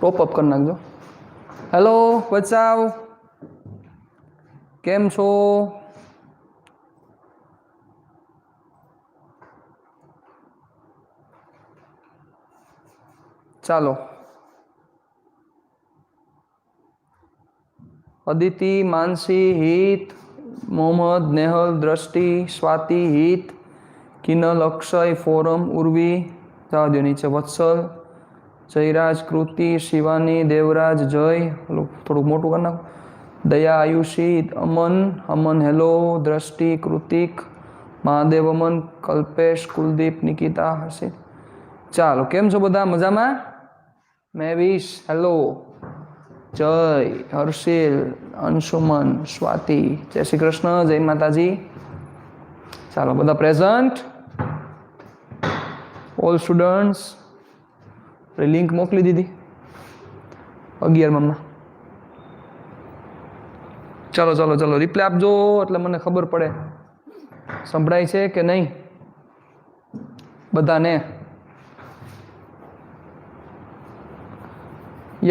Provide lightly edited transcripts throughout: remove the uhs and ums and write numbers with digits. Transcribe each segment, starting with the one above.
Top up कर नाखजो। Hello बचाव, केम छो? चलो अदिति, मानसी, हित, मोहम्मद, नेहल, दृष्टि, स्वाति, हित, किनल, अक्षय, फोरम, उर्वी, जावा दो नीचे, वत्सल, जयराज, कृति, शिवानी, देवराज, जय, थोड़ा मोटू करना, दया, आयुषी, अमन, अमन, हेलो, दृष्टि, कृतिक, महादेव, अमन, कल्पेश, कुलदीप, निकिता, हर्षित। चालो केम छो बधा मजामां? मेविश, हेलो, जय, हर्षिल, अंशुमन, स्वाति, जय श्री कृष्ण, जय माताजी। चालो बधा प्रेजेंट, ऑल स्टूडेंट्स। लिंक मोकली दीदी 11 चलो चलो चलो रिप्ले आपजो એટલે મને ખબર પડે સંભળાય છે કે નહીં બધાને?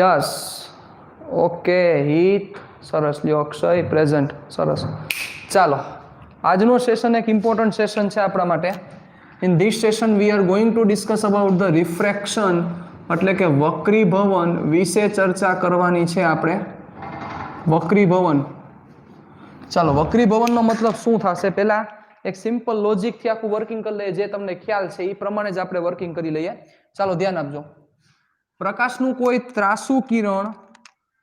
यस ओके हित सरस લ્યો અક્ષય પ્રેઝન્ટ સરસ ચાલો આજનો સેશન એક ઇમ્પોર્ટન્ટ સેશન છે આપણા માટે in this session we are going to discuss about the refraction એટલે કે વક્રીભવન વિશે ચર્ચા કરવાની છે આપણે વક્રીભવન ચાલો વક્રીભવનનો મતલબ શું થશે પહેલા એક સિમ્પલ લોજિક થી આખું વર્કિંગ કરી લઈએ જે તમને ખ્યાલ છે એ પ્રમાણે જ આપણે વર્કિંગ કરી લઈએ ચાલો ધ્યાન આપજો પ્રકાશનું કોઈ ત્રાસુ કિરણ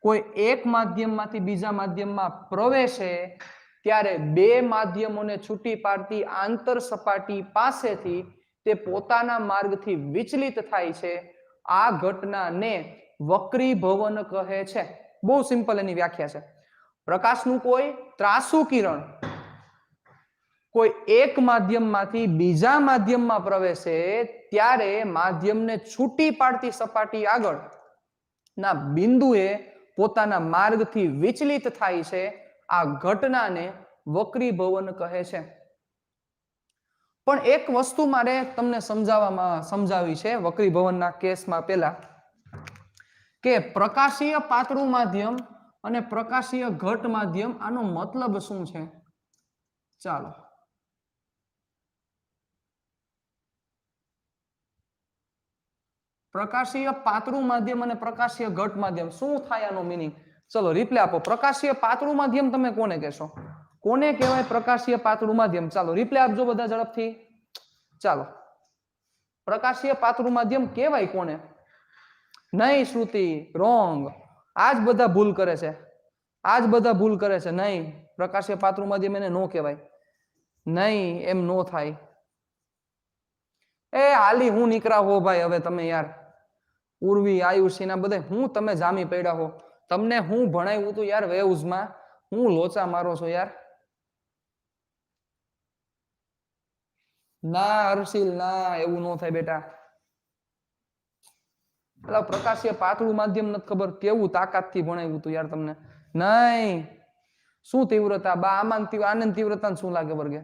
કોઈ એક માધ્યમમાંથી બીજા માધ્યમમાં પ્રવેશે ત્યારે બે માધ્યમોને છૂટી પાડતી આંતર સપાટી પાસેથી તે પોતાના માર્ગથી વિચલિત થાય છે આ ઘટનાને વક્રીભવન કહે છે બહુ સિમ્પલ એની વ્યાખ્યા છે પ્રકાશનું કોઈ ત્રાસુ કિરણ કોઈ એક માધ્યમમાંથી બીજા માધ્યમમાં પ્રવેશે ત્યારે માધ્યમને છૂટી પાડતી સપાટી આગળ ના બિંદુએ પોતાના માર્ગથી વિચલિત થાય છે આ ઘટનાને વક્રીભવન કહે છે પણ એક વસ્તુ મારે તમને સમજાવી છે વક્રીભવનના કેસમાં પહેલા કે પ્રકાશીય પાતળું માધ્યમ અને પ્રકાશીય ઘટ માધ્યમ આનો મતલબ શું છે ચાલો પ્રકાશીય પાતળું માધ્યમ અને પ્રકાશીય ઘટ માધ્યમ શું થાય આનો મીનિંગ ચલો રિપ્લે આપો પ્રકાશીય પાતળું માધ્યમ તમે કોને કહેશો કોને કહેવાય પ્રકાશીય પાતળું માધ્યમ ચાલો રિપ્લે આપજો બધા ઝડપથી ચાલો પ્રકાશીય પાતળું માધ્યમ કહેવાય કોને નહીં શ્રુતિ રોંગ આજ બધા ભૂલ કરે છે નહીં પ્રકાશીય પાતળું માધ્યમ એને નો કહેવાય નહીં એમ નો થાય એ હાલી હું નીકળા હો ભાઈ હવે તમે યાર ઉર્વી આયુષી ના બધે હું તમે જામી પડ્યા હો તમને હું ભણાવ્યું હતું યાર વેવ્સમાં હું લોચા મારો છો યાર ના હર્ષિલ ના એવું નો થાય બેટા એટલે પ્રકાશીય પાતળું માધ્યમ નથી ખબર કેવું તાકાતથી ભણાવ્યું હતું યાર તમને નહીં શું તીવ્રતા બા આનંદ તીવ્રતા શું લાગે વર્ગે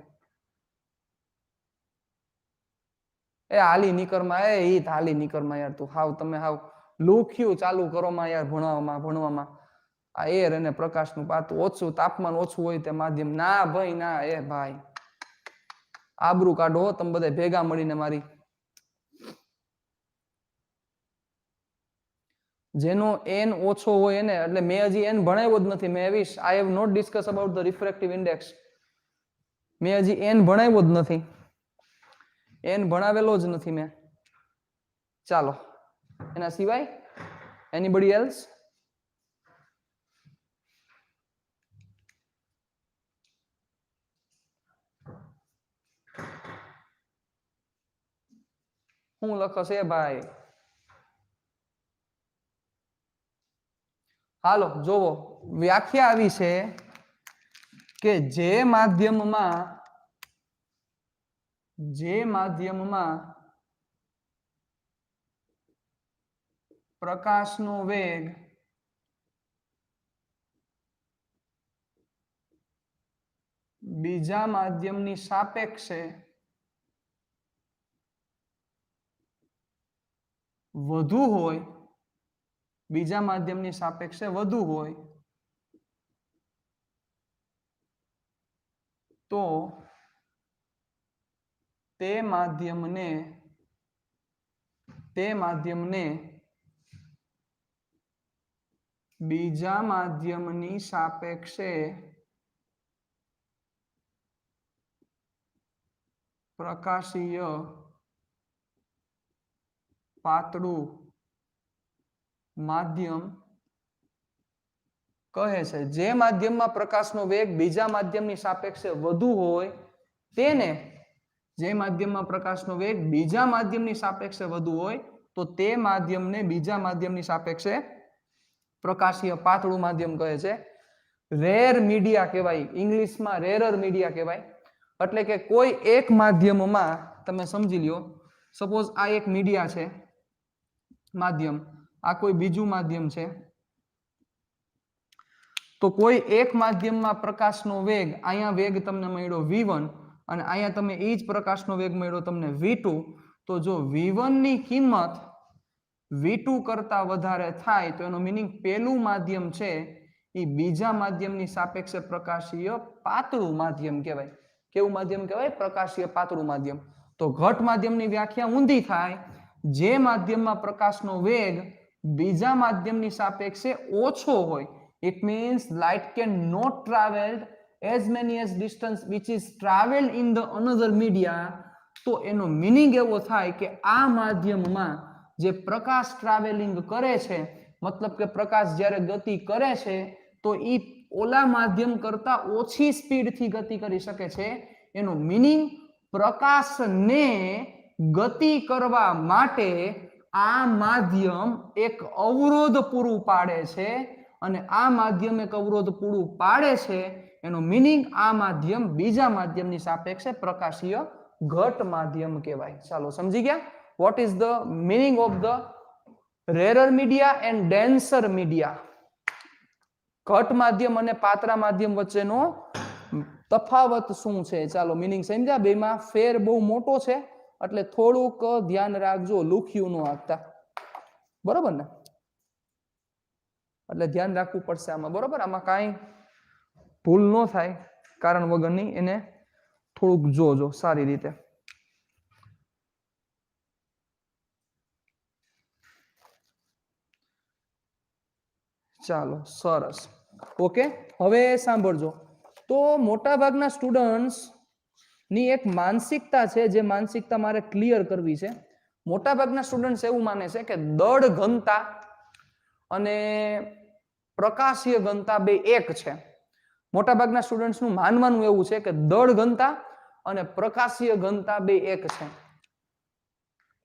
એ હાલી નીકળમાં એ હિત હાલી નીકળમાં યાર તું હાવ તમે હાવ લુખ્યું ચાલુ કરો માં યાર ભણવામાં આ એર અને પ્રકાશનું પાતું ઓછું તાપમાન ઓછું હોય તે માધ્યમ ના ભાઈ ના એ ભાઈ આબરૂ કાઢો તમે બધા ભેગા મળીને મારી જેનો n ઓછો હોય એને એટલે મેં હજી n ભણાવ્યો જ નથી મેં wish I have not discuss about the refractive index મેં હજી n ભણાવ્યો જ નથી n ભણાવેલો જ નથી મેં ચાલો એના સિવાય એનીબડી એલ્સ હું લખશે ભાઈ હાલો જોવો વ્યાખ્યા આવી છે કે જે માધ્યમમાં પ્રકાશનો વેગ બીજા માધ્યમની સાપેક્ષે વધુ હોય બીજા માધ્યમની સાપેક્ષે વધુ હોય તો તે માધ્યમને બીજા માધ્યમની સાપેક્ષે પ્રકાશીય પાતળું માધ્યમ કહે છે. જે માધ્યમમાં પ્રકાશનો વેગ બીજા માધ્યમની સાપેક્ષે વધુ હોય તેને, જે માધ્યમમાં પ્રકાશનો વેગ બીજા માધ્યમની સાપેક્ષે વધુ હોય તો તે માધ્યમને બીજા માધ્યમની સાપેક્ષે પ્રકાશીય પાતળું માધ્યમ કહે છે. રેર મીડિયા કહેવાય, ઇંગ્લિશમાં રેરર મીડિયા કહેવાય. એટલે કે કોઈ એક માધ્યમમાં તમે સમજી લ્યો, સપોઝ આ એક મીડિયા છે માધ્યમ, આ કોઈ બીજું માધ્યમ છે, તો કોઈ એક માધ્યમમાં પ્રકાશનો વેગ, અહીંયા વેગ તમને મળ્યો v1 અને અહીંયા તમે એ જ પ્રકાશનો વેગ મળ્યો તમને v2, તો જો v1 ની કિંમત v2 કરતા વધારે થાય તો એનો મીનિંગ પેલું માધ્યમ છે એ બીજા માધ્યમની સાપેક્ષે પ્રકાશીય પાતળું માધ્યમ કહેવાય. કેવું માધ્યમ કહેવાય? પ્રકાશીય પાતળું માધ્યમ. તો ઘટ માધ્યમની વ્યાખ્યા ઊંધી થાય. જે માધ્યમમાં પ્રકાશનો વેગ બીજા માધ્યમની સાપેક્ષે ઓછો હોય, it means light cannot travel as many as distance which is traveled in the another media, તો એનો મીનિંગ એવો થાય કે આ માધ્યમમાં જે પ્રકાશ ટ્રાવેલિંગ કરે છે, મતલબ કે પ્રકાશ જ્યારે ગતિ કરે છે તો એ ઓલા માધ્યમ કરતા ઓછી સ્પીડથી ગતિ કરી શકે છે. એનો મીનિંગ પ્રકાશને ગતિ કરવા માટે આ માધ્યમ એક અવરોધ પૂરું પાડે છે અને આ માધ્યમ એક અવરોધ પૂરું પાડે છે. એનો મીનિંગ આ માધ્યમ બીજા માધ્યમની સાપેક્ષે પ્રકાશીય ઘટ માધ્યમ કહેવાય. ચાલો સમજી ગયા? What is the meaning of the rarer media and denser media? ઘટ માધ્યમ અને પાતળા માધ્યમ વચ્ચેનો તફાવત શું છે? ચાલો મિનિંગ સમજ્યા? બેમાં ફેર બહુ મોટો છે એટલે થોડુંક ધ્યાન રાખજો, લુખ્યું ન આપતા, બરોબર ને? એટલે ધ્યાન રાખવું પડશે આમાં, બરોબર? આમાં કાંઈ ભૂલ ન થાય કારણ વગરની, એને થોડુંક જોજો સારી રીતે. ચાલો સરસ, ઓકે. હવે સાંભળજો. તો મોટા ભાગના સ્ટુડન્ટ્સ ની એક માનસિકતા છે, જે માનસિકતા મારે ક્લિયર કરવી છે. મોટા ભાગના સ્ટુડન્ટ્સ એવું માને છે કે દળ ઘનતા અને પ્રકાશીય ઘનતા બે એક છે. મોટા ભાગના સ્ટુડન્ટ્સનું માનવાનું એવું છે કે દળ ઘનતા અને પ્રકાશીય ઘનતા બે એક છે.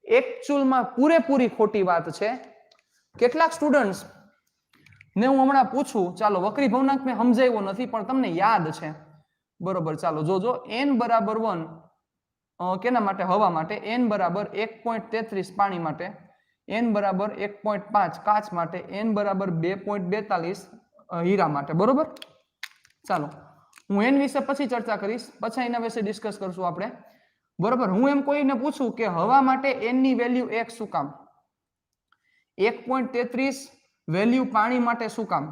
એકચ્યુઅલમાં પૂરેપૂરી ખોટી વાત છે. કેટલાક સ્ટુડન્ટ્સ ને હું હમણાં પૂછું, ચાલો વક્રી ભવનાંક મેં સમજાવ્યો નથી પણ તમને યાદ છે, બરોબર? ચાલો જોજો. n બરાબર 1 કેના માટે? હવા માટે. n બરાબર 1.33 પાણી માટે. n બરાબર 1.5 કાચ માટે. n બરાબર 2.42 હીરા માટે, બરોબર? ચાલો હું n વિશે પછી ચર્ચા કરીશ, પછી એના વિશે ડિસ્કસ કરશું આપણે, બરોબર? હું એમ કોઈને પૂછું કે હવા માટે n ની વેલ્યુ 1 શું કામ, 1.33 વેલ્યુ પાણી માટે શું કામ,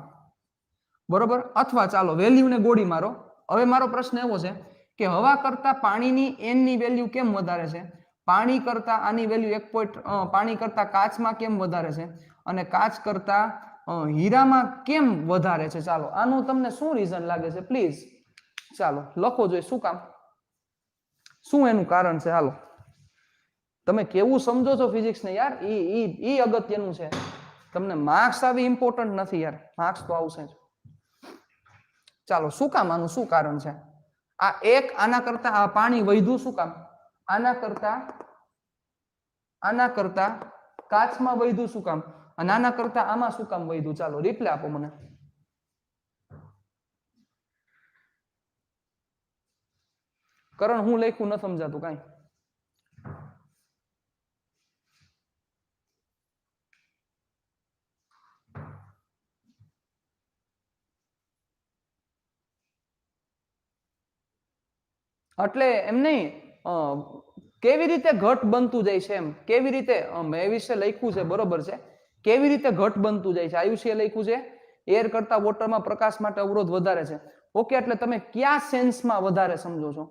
બરોબર? અથવા ચાલો વેલ્યુને ગોળી મારો. હવે મારો પ્રશ્ન એવો છે કે હવા કરતા પાણીની n ની વેલ્યુ કેમ વધારે છે? પાણી કરતા આની વેલ્યુ 1. પાણી કરતા કાચમાં કેમ વધારે છે? અને કાચ કરતા હીરામાં કેમ વધારે છે? ચાલો આનું તમને શું રીઝન લાગે છે? પ્લીઝ ચાલો લખો જોઈએ. શું કામ? શું એનું કારણ છે? હાલો, તમે કેવું સમજો છો ફિઝિક્સ ને યાર, ઈ અગત્યનું છે. તમને માર્ક્સ આવી ઇમ્પોર્ટન્ટ નથી યાર, માર્ક્સ તો આવશે જ. ચાલો શું કામ? આનું શું કારણ છે? આ એક આના કરતા આ પાણી વધ્યું શું કામ? આના કરતા કાચમાં વધ્યું શું કામ? અને આના કરતા આમાં શું કામ વધ્યું? ચાલો રિપ્લે આપો મને. કરણ હું લખ્યું ન સમજાતું કાંઈ? એટલે એમ નહીં, કેવી રીતે ઘટ બનતું જાય છે એમ, કેવી રીતે મેં એ વિશે લખ્યું છે, બરોબર છે? કેવી રીતે ઘટ બનતું જાય છે? આયુષ્ય લખ્યું છે એર કરતા વોટરમાં પ્રકાશ માટે અવરોધ વધારે છે. ઓકે, એટલે તમે કયા સેન્સમાં વધારે સમજો છો?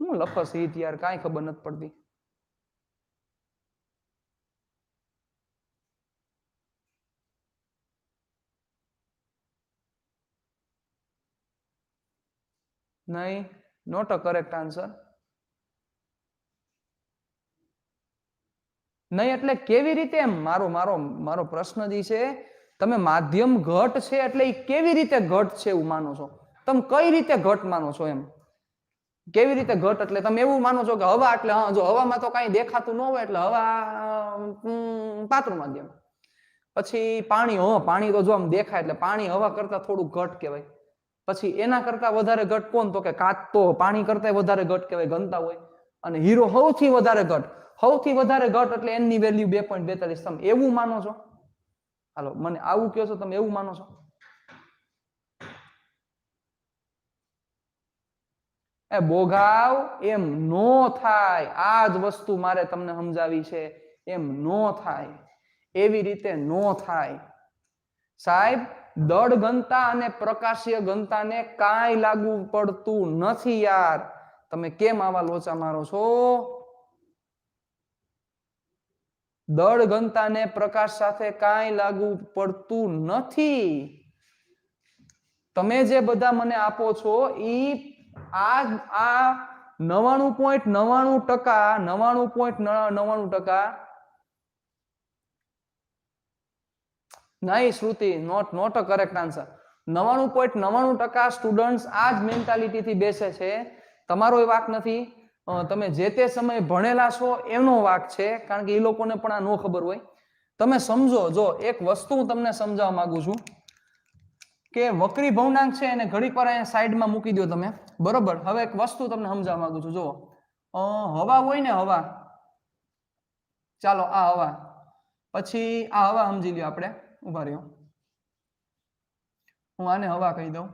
હું લખસ યાર, કાંઈ ખબર નથી પડતી. નહીં, નોટ અ કરેક્ટ આન્સર. નહીં એટલે કેવી રીતે? એમ મારો મારો મારો પ્રશ્ન જે છે, તમે માધ્યમ ઘટ છે એટલે એ કેવી રીતે ઘટ છે એવું માનો છો? તમે કઈ રીતે ઘટ માનો છો? એમ કેવી રીતે ઘટ એટલે તમે એવું માનો છો કે હવા એટલે જો હવામાં તો કાંઈ દેખાતું ન હોય એટલે હવા પાતળું માધ્યમ. પછી પાણી, પાણી તો જો આમ દેખાય એટલે પાણી હવા કરતા થોડું ઘટ કહેવાય. પછી એના કરતા વધારે ઘટ કોણ? તો કે કાચ તો પાણી કરતા વધારે ઘટ કહેવાય, ઘનતા હોય. અને હીરો સૌથી વધારે ઘટ, સૌથી વધારે ઘટ એટલે એન ની વેલ્યુ 2.42. તમે એવું માનો છો? હાલો મને આવું કહો છો, તમે એવું માનો છો? એ બોગાવ એમ નો થાય. આ જ વસ્તુ મારે તમને સમજાવી છે. એમ નો થાય, એવી રીતે નો થાય સાહેબ. દળ ઘનતા અને પ્રકાશીય ઘનતાને કાંઈ લાગુ પડતું નથી યાર. તમે કેમ આવા લોચા મારો છો? દળ ઘનતાને પ્રકાશ સાથે કાંઈ લાગુ પડતું નથી. તમે જે બધા મને આપો છો ઈ આ 99.99% નહીં Shruti, not a correct answer. 99.99% students આ જ મેન્ટાલિટીથી બેસે છે. તમારો એ વાક નથી. તમે જે તે સમયે ભણેલા છો એનો વાક છે, કારણ કે એ લોકોને પણ આ નો ખબર હોય. તમે સમજો, જો એક વસ્તુ હું તમને સમજાવવા માંગુ છું કે વક્રી ભવનાંક છે એને ઘડીક વાર અહીંયા સાઈડમાં મૂકી દો તમે, બરોબર? હવે એક વસ્તુ તમને સમજાવવા માંગુ છું. જો હવા હોય ને, હવા, ચાલો આ હવા, પછી આ હવા સમજી લ્યો આપણે, ઉભા રહ્યો, હું આને હવા કહી દઉં,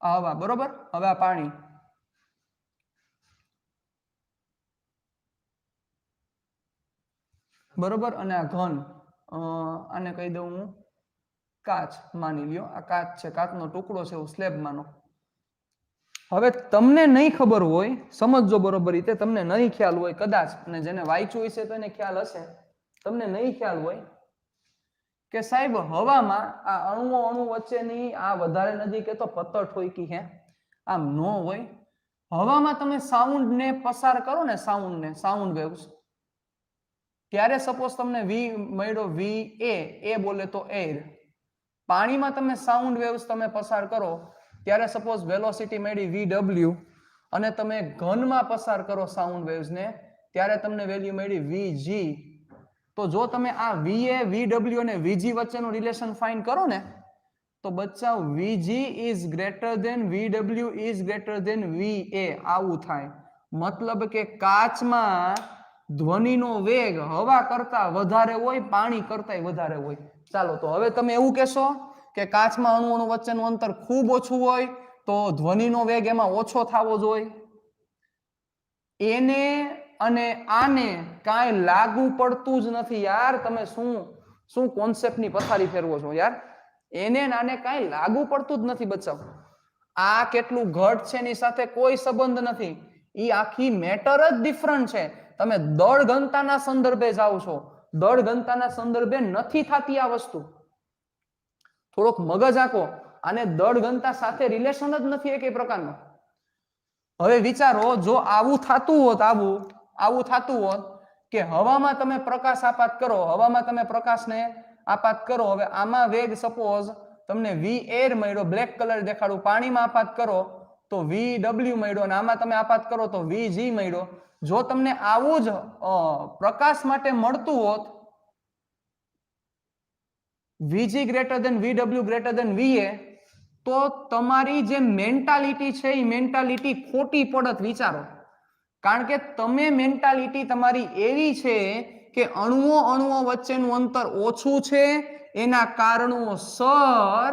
આ હવા, બરોબર? હવે આ પાણી, બરોબર? અને આ ઘન, આને કહી દઉં હું કાચ, માની લ્યો આ કાચ છે, કાચનો ટુકડો છે, એવું સ્લેબ માનો. હવે તમને નહીં ખબર હોય, સમજજો બરોબર રીતે, તમને નહીં ખ્યાલ હોય કદાચ, અને જેને વાંચ્યું હશે તો એને ખ્યાલ હશે, તમને નહીં ખ્યાલ હોય કે સાહેબ હવામાં આ અણુ વચ્ચેની આ વધારે નજીક એ તો પત્તર ઠોકી હે, આમ નો હોય. હવામાં તમે સાઉન્ડ ને પસાર કરો ને, સાઉન્ડ વેવ્સ, ત્યારે સપોઝ તમને વી મળ્યો, વી એ બોલે તો એર. પાણીમાં તમે સાઉન્ડ વેવ્સ તમે પસાર કરો ત્યારે સપોઝ વેલોસિટી મળી VW, અને તમે ઘનમાં પસાર કરો સાઉન્ડ વેવ્સ ને ત્યારે તમને વેલ્યુ મળી VG. તો જો તમે આ VA, VW અને VG વચ્ચેનું રિલેશન ફાઇન્ડ કરો ને, તો બચ્ચાઓ VG is greater than VW is greater than VA, આવું થાય. મતલબ કે કાચમાં ધ્વનિનો વેગ હવા કરતા વધારે હોય, પાણી કરતા વધારે હોય. ચાલો તો હવે તમે એવું કહેશો કે કાચમાં અણુ વચ્ચેનું અંતર ખૂબ ઓછું હોય તો ધ્વનિનો વેગ એમાં ઓછો થવો જોઈએ. એને અને આને કાંઈ લાગુ પડતું જ નથી યાર. તમે શું કોન્સેપ્ટની પથારી ફેરવો છો યાર? એને આને કાંઈ લાગુ પડતું જ નથી બચ્ચાઓ. આ કેટલું ઘટ છે એની સાથે કોઈ સંબંધ નથી. ઈ આખી મેટર જ ડિફરન્ટ છે. તમે દળ ઘનતાના સંદર્ભે જાઓ છો, દળ ઘનતાના સંદર્ભે નથી થતી આ વસ્તુ. થોડોક મગજ આંકો, આને દળ ઘનતા સાથે રિલેશન જ નથી એક પ્રકારનો. હવે વિચારો, જો આવું થતું હોત, આવું થતું હોત કે હવામાં તમે પ્રકાશ આપાત કરો, હવામાં તમે પ્રકાશને આપાત કરો, હવે આમાં વેગ સપોઝ તમને V એર મળ્યો, બ્લેક કલર દેખાડું, પાણીમાં આપાત કરો તો VW મળ્યો, અને આમાં તમે આપાત કરો તો VG મળ્યો. જો તમને આવું જ પ્રકાશ માટે મળતું હોત, VG greater than VW greater than VA, તો તમારી જે મેન્ટાલિટી છે એ મેન્ટાલિટી ખોટી પડત. વિચારો, કારણ કે તમે મેન્ટાલિટી તમારી એવી છે કે અણુઓ વચ્ચેનું અંતર ઓછું છે, એના કારણોસર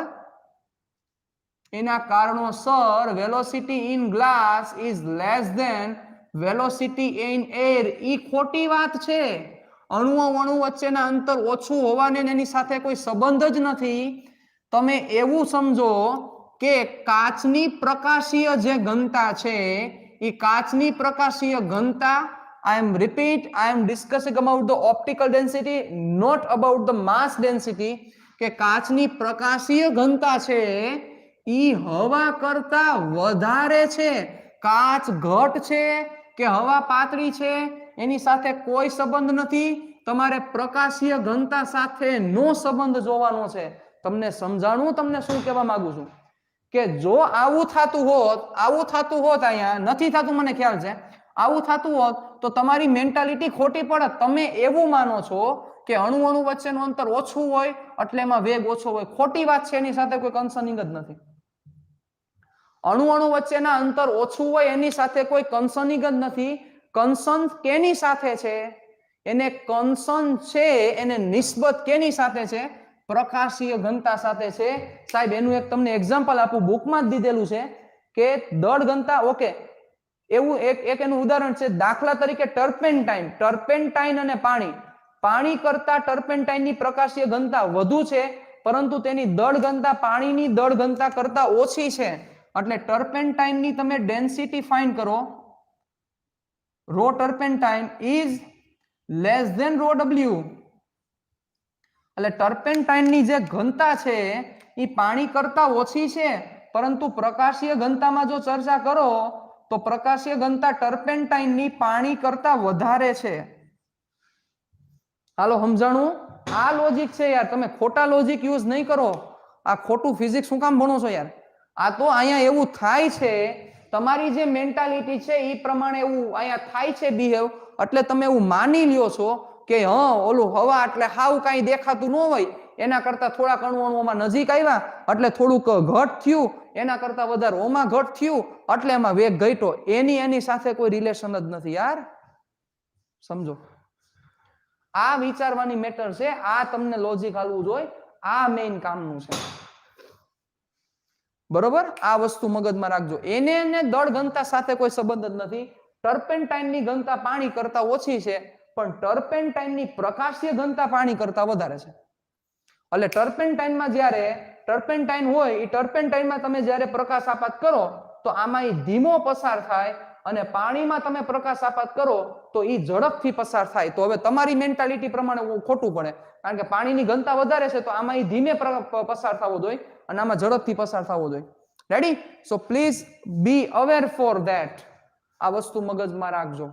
એના કારણોસર velocity in glass is less than velocity in air. ઈ ખોટી વાત છે. અણુઓ અણુ વચ્ચેના અંતર ઓછું હોવાને એની સાથે કોઈ સંબંધ જ નથી. તમે એવું સમજો કે કાચની પ્રકાશીય જે ઘનતા છે એ કાચની પ્રકાશીય ઘનતા, I am repeat, I am discussing about the optical density, not about the mass density. કે કાચની પ્રકાશીય ઘનતા છે ઈ હવા કરતા વધારે છે. કાચ ઘટ છે કે હવા પાતળી છે એની સાથે કોઈ સંબંધ નથી. તમારે પ્રકાશીય ઘનતા સાથે નો સંબંધ જોવાનો છે. તમને સમજાણું તમને શું કહેવા માંગુ છું કે જો આવું થતું હોત અહીંયા નથી થતું, મને ખ્યાલ છે. આવું થતું હોત તો તમારી મેન્ટાલિટી ખોટી પડે. તમે એવું માનો છો કે અણુ અણુ વચ્ચેનું અંતર ઓછું હોય એટલે એમાં વેગ ઓછો હોય. ખોટી વાત છે. એની સાથે કોઈ કન્સર્નિંગ જ નથી. અણુ અણુ વચ્ચેના અંતર ઓછું હોય એની સાથે કોઈ કન્સર્નિંગ જ નથી. કન્સર્ન કેની સાથે છે? એને કન્સર્ન છે એને નિસ્બત કેની સાથે છે? પ્રકાશીય ઘનતા સાથે છે. સાહેબ એનું એક તમને એક્ઝામ્પલ આપું, બુકમાં જ દીધેલું છે કે દળ ઘનતા. ઓકે, એવું એક એનું ઉદાહરણ છે. દાખલા તરીકે ટર્પેન્ટાઇન અને પાણી કરતા ટર્પેન્ટાઇનની પ્રકાશીય ઘનતા વધુ છે, પરંતુ તેની દળ ઘનતા પાણીની દળ ઘનતા કરતા ઓછી છે. એટલે ટર્પેન્ટાઇનની તમે ડેન્સિટી ફાઇન્ડ કરો. Rho turpentine is less than rho W. એટલે ટર્પેન્ટાઇનની જે ઘનતા છે એ પાણી કરતા ઓછી છે, પરંતુ પ્રકાશીય ઘનતામાં જો ચર્ચા કરો તો પ્રકાશીય ઘનતા ટર્પેન્ટાઇનની પાણી કરતા વધારે છે. હાલો સમજાણું? આ લોજિક છે યાર. તમે ખોટા લોજિક યુઝ નહીં કરો. આ ખોટું ફિઝિક્સ શું કામ ભણો છો યાર? આ તો અહીંયા એવું થાય છે, તમારી જે મેન્ટાલિટી છે એ પ્રમાણે એવું અહીંયા થાય છે બિહેવ, એટલે તમે એવું માની લ્યો છો કે ઓલું હવા એટલે હાવ કાંઈ દેખાતું ન હોય, એના કરતા થોડા અણુઓમાં નજીક આવ્યા એટલે થોડુંક ઘટ થયું, એના કરતા વધારે ઓમાં ઘટ થયું એટલે એમાં વેગ ઘટ્યો. એની સાથે કોઈ રિલેશન જ નથી યાર. સમજો, આ વિચારવાની મેટર છે. આ તમને લોજિક હાલવું જોઈએ. આ મેઇન કામનું છે. બરોબર? આ વસ્તુ મગજમાં રાખજો. એને દળ ઘનતા સાથે કોઈ સંબંધ જ નથી. ટર્પેન્ટાઇનની ઘનતા પાણી કરતા ઓછી છે, પણ ટર્પેન્ટાઇનની પ્રકાશીય ઘનતા પાણી કરતા વધારે છે. એટલે ટર્પેન્ટાઇનમાં જ્યારે ટર્પેન્ટાઇન હોય એ ટર્પેન્ટાઇનમાં તમે જ્યારે પ્રકાશ આપાત કરો તો આમાં એ ધીમો પસાર થાય, અને પાણીમાં તમે પ્રકાશ આપાત કરો તો એ ઝડપથી પસાર થાય. તો હવે તમારી મેન્ટાલિટી પ્રમાણે ખોટું પડે, કારણ કે પાણીની ઘનતા વધારે છે તો આમાં એ ધીમે પસાર થવો જોઈએ અને આમાં ઝડપથી પસાર થવો જોઈએ. Ready? So please B aware for that. આ વસ્તુ મગજમાં રાખજો.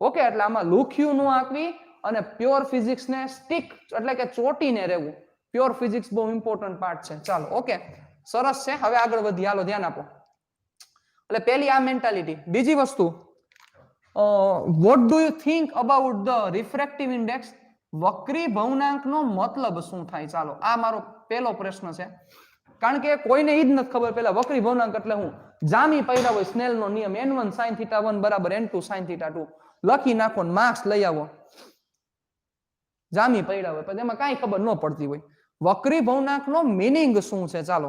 ઓકે? એટલે આમાં લુખ્યું ન આંકવી અને પ્યોર ફિઝિક્સને સ્ટીક એટલે કે ચોટીને રહેવું. પ્યોર ફિઝિક્સ બહુ ઇમ્પોર્ટન્ટ પાર્ટ છે. ચાલો, ઓકે, સરસ છે. હવે આગળ વધી, હાલો ધ્યાન આપો. એટલે પહેલી આ મેન્ટાલિટી. બીજી વસ્તુ, what do you think about the refractive index? વક્રી ભવનાંકનો મતલબ શું થાય? ચાલો, આ મારો પહેલો પ્રશ્ન છે, કારણ કે કોઈને ઈ જ નથી ખબર પેલા વક્રી ભવનાંક એટલે હું. જામી પડ્યા હોય સ્નેલનો નિયમ, n1 sin θ 1 બરાબર n2 sin θ 2 લખી નાખો ને માર્ક્સ લઈ આવો. જામી પડ્યા હોય પણ એમાં કાંઈ ખબર ન પડતી હોય. વક્રી ભવનાંકનો મીનિંગ શું છે? ચાલો,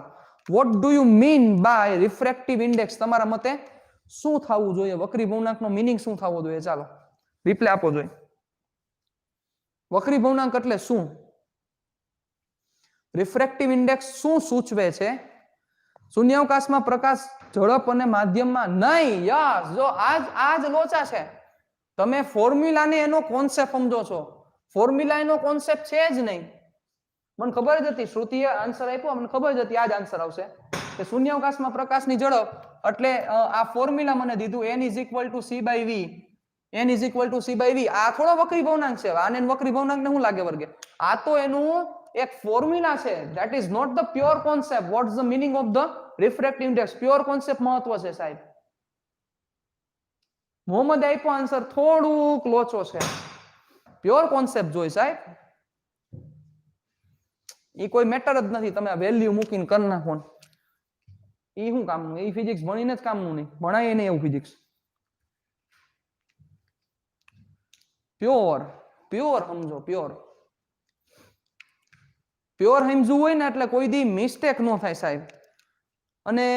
what do you mean by refractive index? તમારા મતે શું થવું જોઈએ? વક્રી ભવનાંકનો મીનિંગ શું થવો જોઈએ? ચાલો રિપ્લાય આપો જોઈએ. વક્રી ભવનાંક એટલે શું? રિફ્રેક્ટિવ ઇન્ડેક્સ શું સૂચવે છે? શૂન્યાવકાશમાં પ્રકાશ ઝડપ અને માધ્યમમાં નહીં. યસ, જો આજ લોચા છે. તમે ફોર્મ્યુલાને એનો કોન્સેપ્ટ સમજો છો. ફોર્મ્યુલા એનો કોન્સેપ્ટ છે જ નહીં. મને ખબર જ હતી, શ્રુતિએ આન્સર આપ્યો, મને ખબર જ હતી આ જ આન્સર આવશે કે શૂન્યાવકાશમાં પ્રકાશની ઝડપ એટલે આ ફોર્મ્યુલા મને દીધું n = c/v. n = c/v. આ થોડો વક્રી ભવનાંક છે. આને વક્રી ભવનાંકને શું લાગે વર્ગે? આ તો એનું એક ફોર્મ્યુલા છે. That is not the pure concept. What's the meaning of the refractive index? Pure concept મહત્વ છે સાહેબ. મોહમ્મદ આપ્યો આન્સર થોડુંક લોચો છે. પ્યોર કોન્સેપ્ટ જોઈ સાહેબ. એ કોઈ મેટર જ નથી. તમે આ વેલ્યુ મૂકીને કરી નાખો, એ શું કામનું? એ ફિઝિક્સ ભણીને જ કામનું નહીં, ભણાય નહીં એવું ફિઝિક્સ. પ્યોર સમજો. પ્યોર સમજવું હોય ને એટલે કોઈ દી મિસ્ટેક ન થાય સાહેબ. અને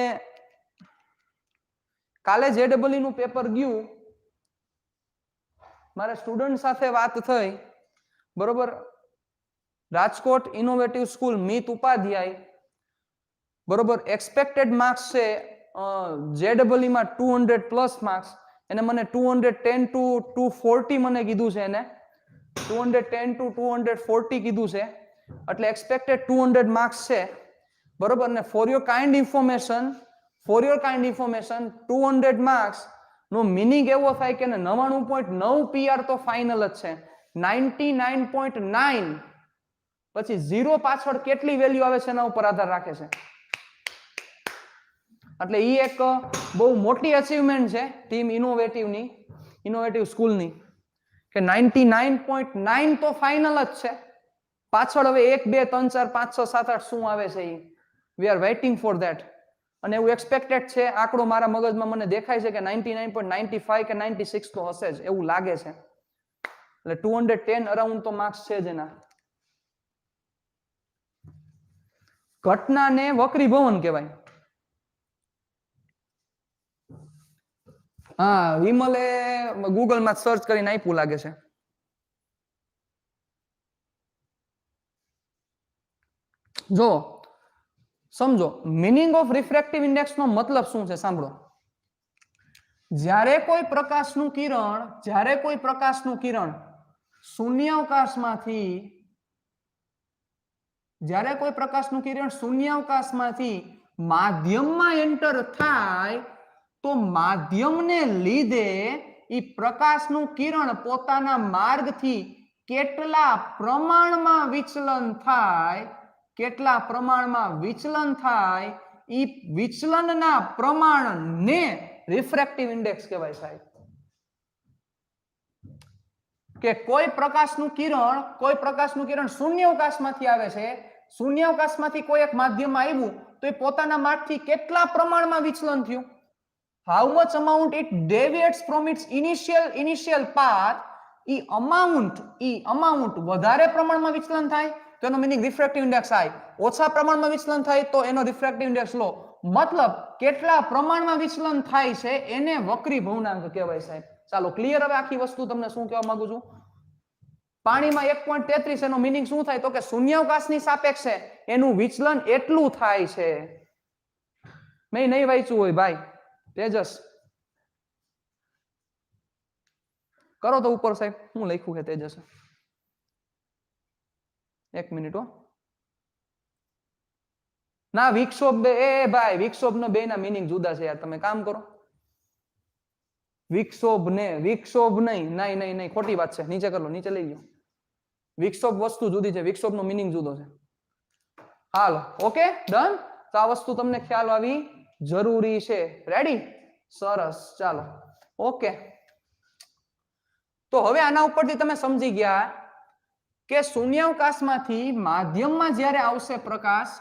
કાલે JEE નું પેપર ગયું, મારા સ્ટુડન્ટ સાથે વાત થઈ, બરોબર, રાજકોટ ઇનોવેટિવ સ્કૂલ મિત ઉપાધ્યાય, બરોબર, એક્સપેક્ટેડ માર્ક્સ છે JEE માં 200 પ્લસ માર્ક્સ, એને મને 210 to 240 મને કીધું છે, એને 210 to 240 કીધું છે, એટલે એક્સપેક્ટેડ 200 માર્ક્સ છે, બરોબર. ને for your kind information 200 marks નો મિનિંગ એવો થાય કે 99.9 PR તો ફાઇનલ જ છે, 99.9 પછી 0 પાછળ કેટલી વેલ્યુ આવે છે એના ઉપર આધાર રાખે છે. એટલે ઈ એક બહુ મોટી અચીવમેન્ટ છે ટીમ ઇનોવેટિવ સ્કૂલની, કે 99.9 તો ફાઇનલ જ છે, પાછળ હવે 1 2 3 4 5 6 7 8 શું આવે છે, we are waiting for that. અને એવું એક્સપેક્ટેડ છે, આંકડો મારા મગજમાં મને દેખાય છે કે 99.95 કે 96 તો હશે જ એવું લાગે છે. એટલે 210 અરાઉન્ડ તો માર્ક્સ છે જ એના. ઘટનાને વક્રીભવન કહેવાય. હા, વિમલે ગૂગલમાં સર્ચ કરીને આપ્યું લાગે છે. જો સમજો મીનિંગ ઓફ રિફ્રેક્ટિવ ઇન્ડેક્સ નો મતલબ શું છે, સાંભળો. જ્યારે કોઈ પ્રકાશનું કિરણ શૂન્યાવકાશમાંથી માધ્યમમાં એન્ટર થાય તો માધ્યમને લીધે ઈ પ્રકાશનું કિરણ પોતાના માર્ગથી કેટલા પ્રમાણમાં વિચલન થાય ઈ વિચલનના પ્રમાણને રિફ્રેક્ટિવ ઇન્ડેક્સ કહેવાય સાહેબ. કે કોઈ પ્રકાશનું કિરણ શૂન્યાવકાશમાંથી આવે છે, શૂન્યાવકાશમાંથી કોઈ એક માધ્યમમાં આવ્યું તો એ પોતાના માર્ગથી કેટલા પ્રમાણમાં વિચલન થયું, how much amount it deviates from its initial path, E amount વધારે પ્રમાણમાં વિચલન થાય તો એનો મીનિંગ રિફ્રેક્ટિવ ઇન્ડેક્સ હાઈ, ઓછા પ્રમાણમાં વિચલન થાય તો એનો રિફ્રેક્ટિવ ઇન્ડેક્સ લો. મતલબ કેટલા પ્રમાણમાં વિચલન થાય છે એને વક્રીભવનાંક કહેવાય સાહેબ. ચાલો ક્લિયર. હવે આખી વસ્તુ તમને શું કહેવા માંગુ છું, પાણીમાં 1.33 એનો મીનિંગ શું થાય તો કે શૂન્યાવકાશની સાપેક્ષે એનું વિચલન એટલું થાય છે. મેં નહીં વાંચ્યું હોય ભાઈ, તેજસ કરો તો ઉપર સાહેબ, હું લખ્યું છે તેજસ, 1 મિનિટ હો. ના વિક્ષોભ બે, એ ભાઈ વિક્ષોભ નો બે ના મીનિંગ જુદા છે યાર, તમે કામ કરો. વિક્ષોભ નહીં, ખોટી વાત છે, નીચે કરો, નીચે લઈ ગયો. વિક્ષોભ વસ્તુ જુદી છે, વિક્ષોભ નો મીનિંગ જુદો છે. Hello okay done. તો આ વસ્તુ તમને ખ્યાલ આવી જરૂરી છે. રેડી? સરસ. ચાલો ઓકે. તો હવે આના ઉપરથી તમે સમજી ગયા કે શૂન્યાવકાશમાંથી માધ્યમમાં જ્યારે આવશે પ્રકાશ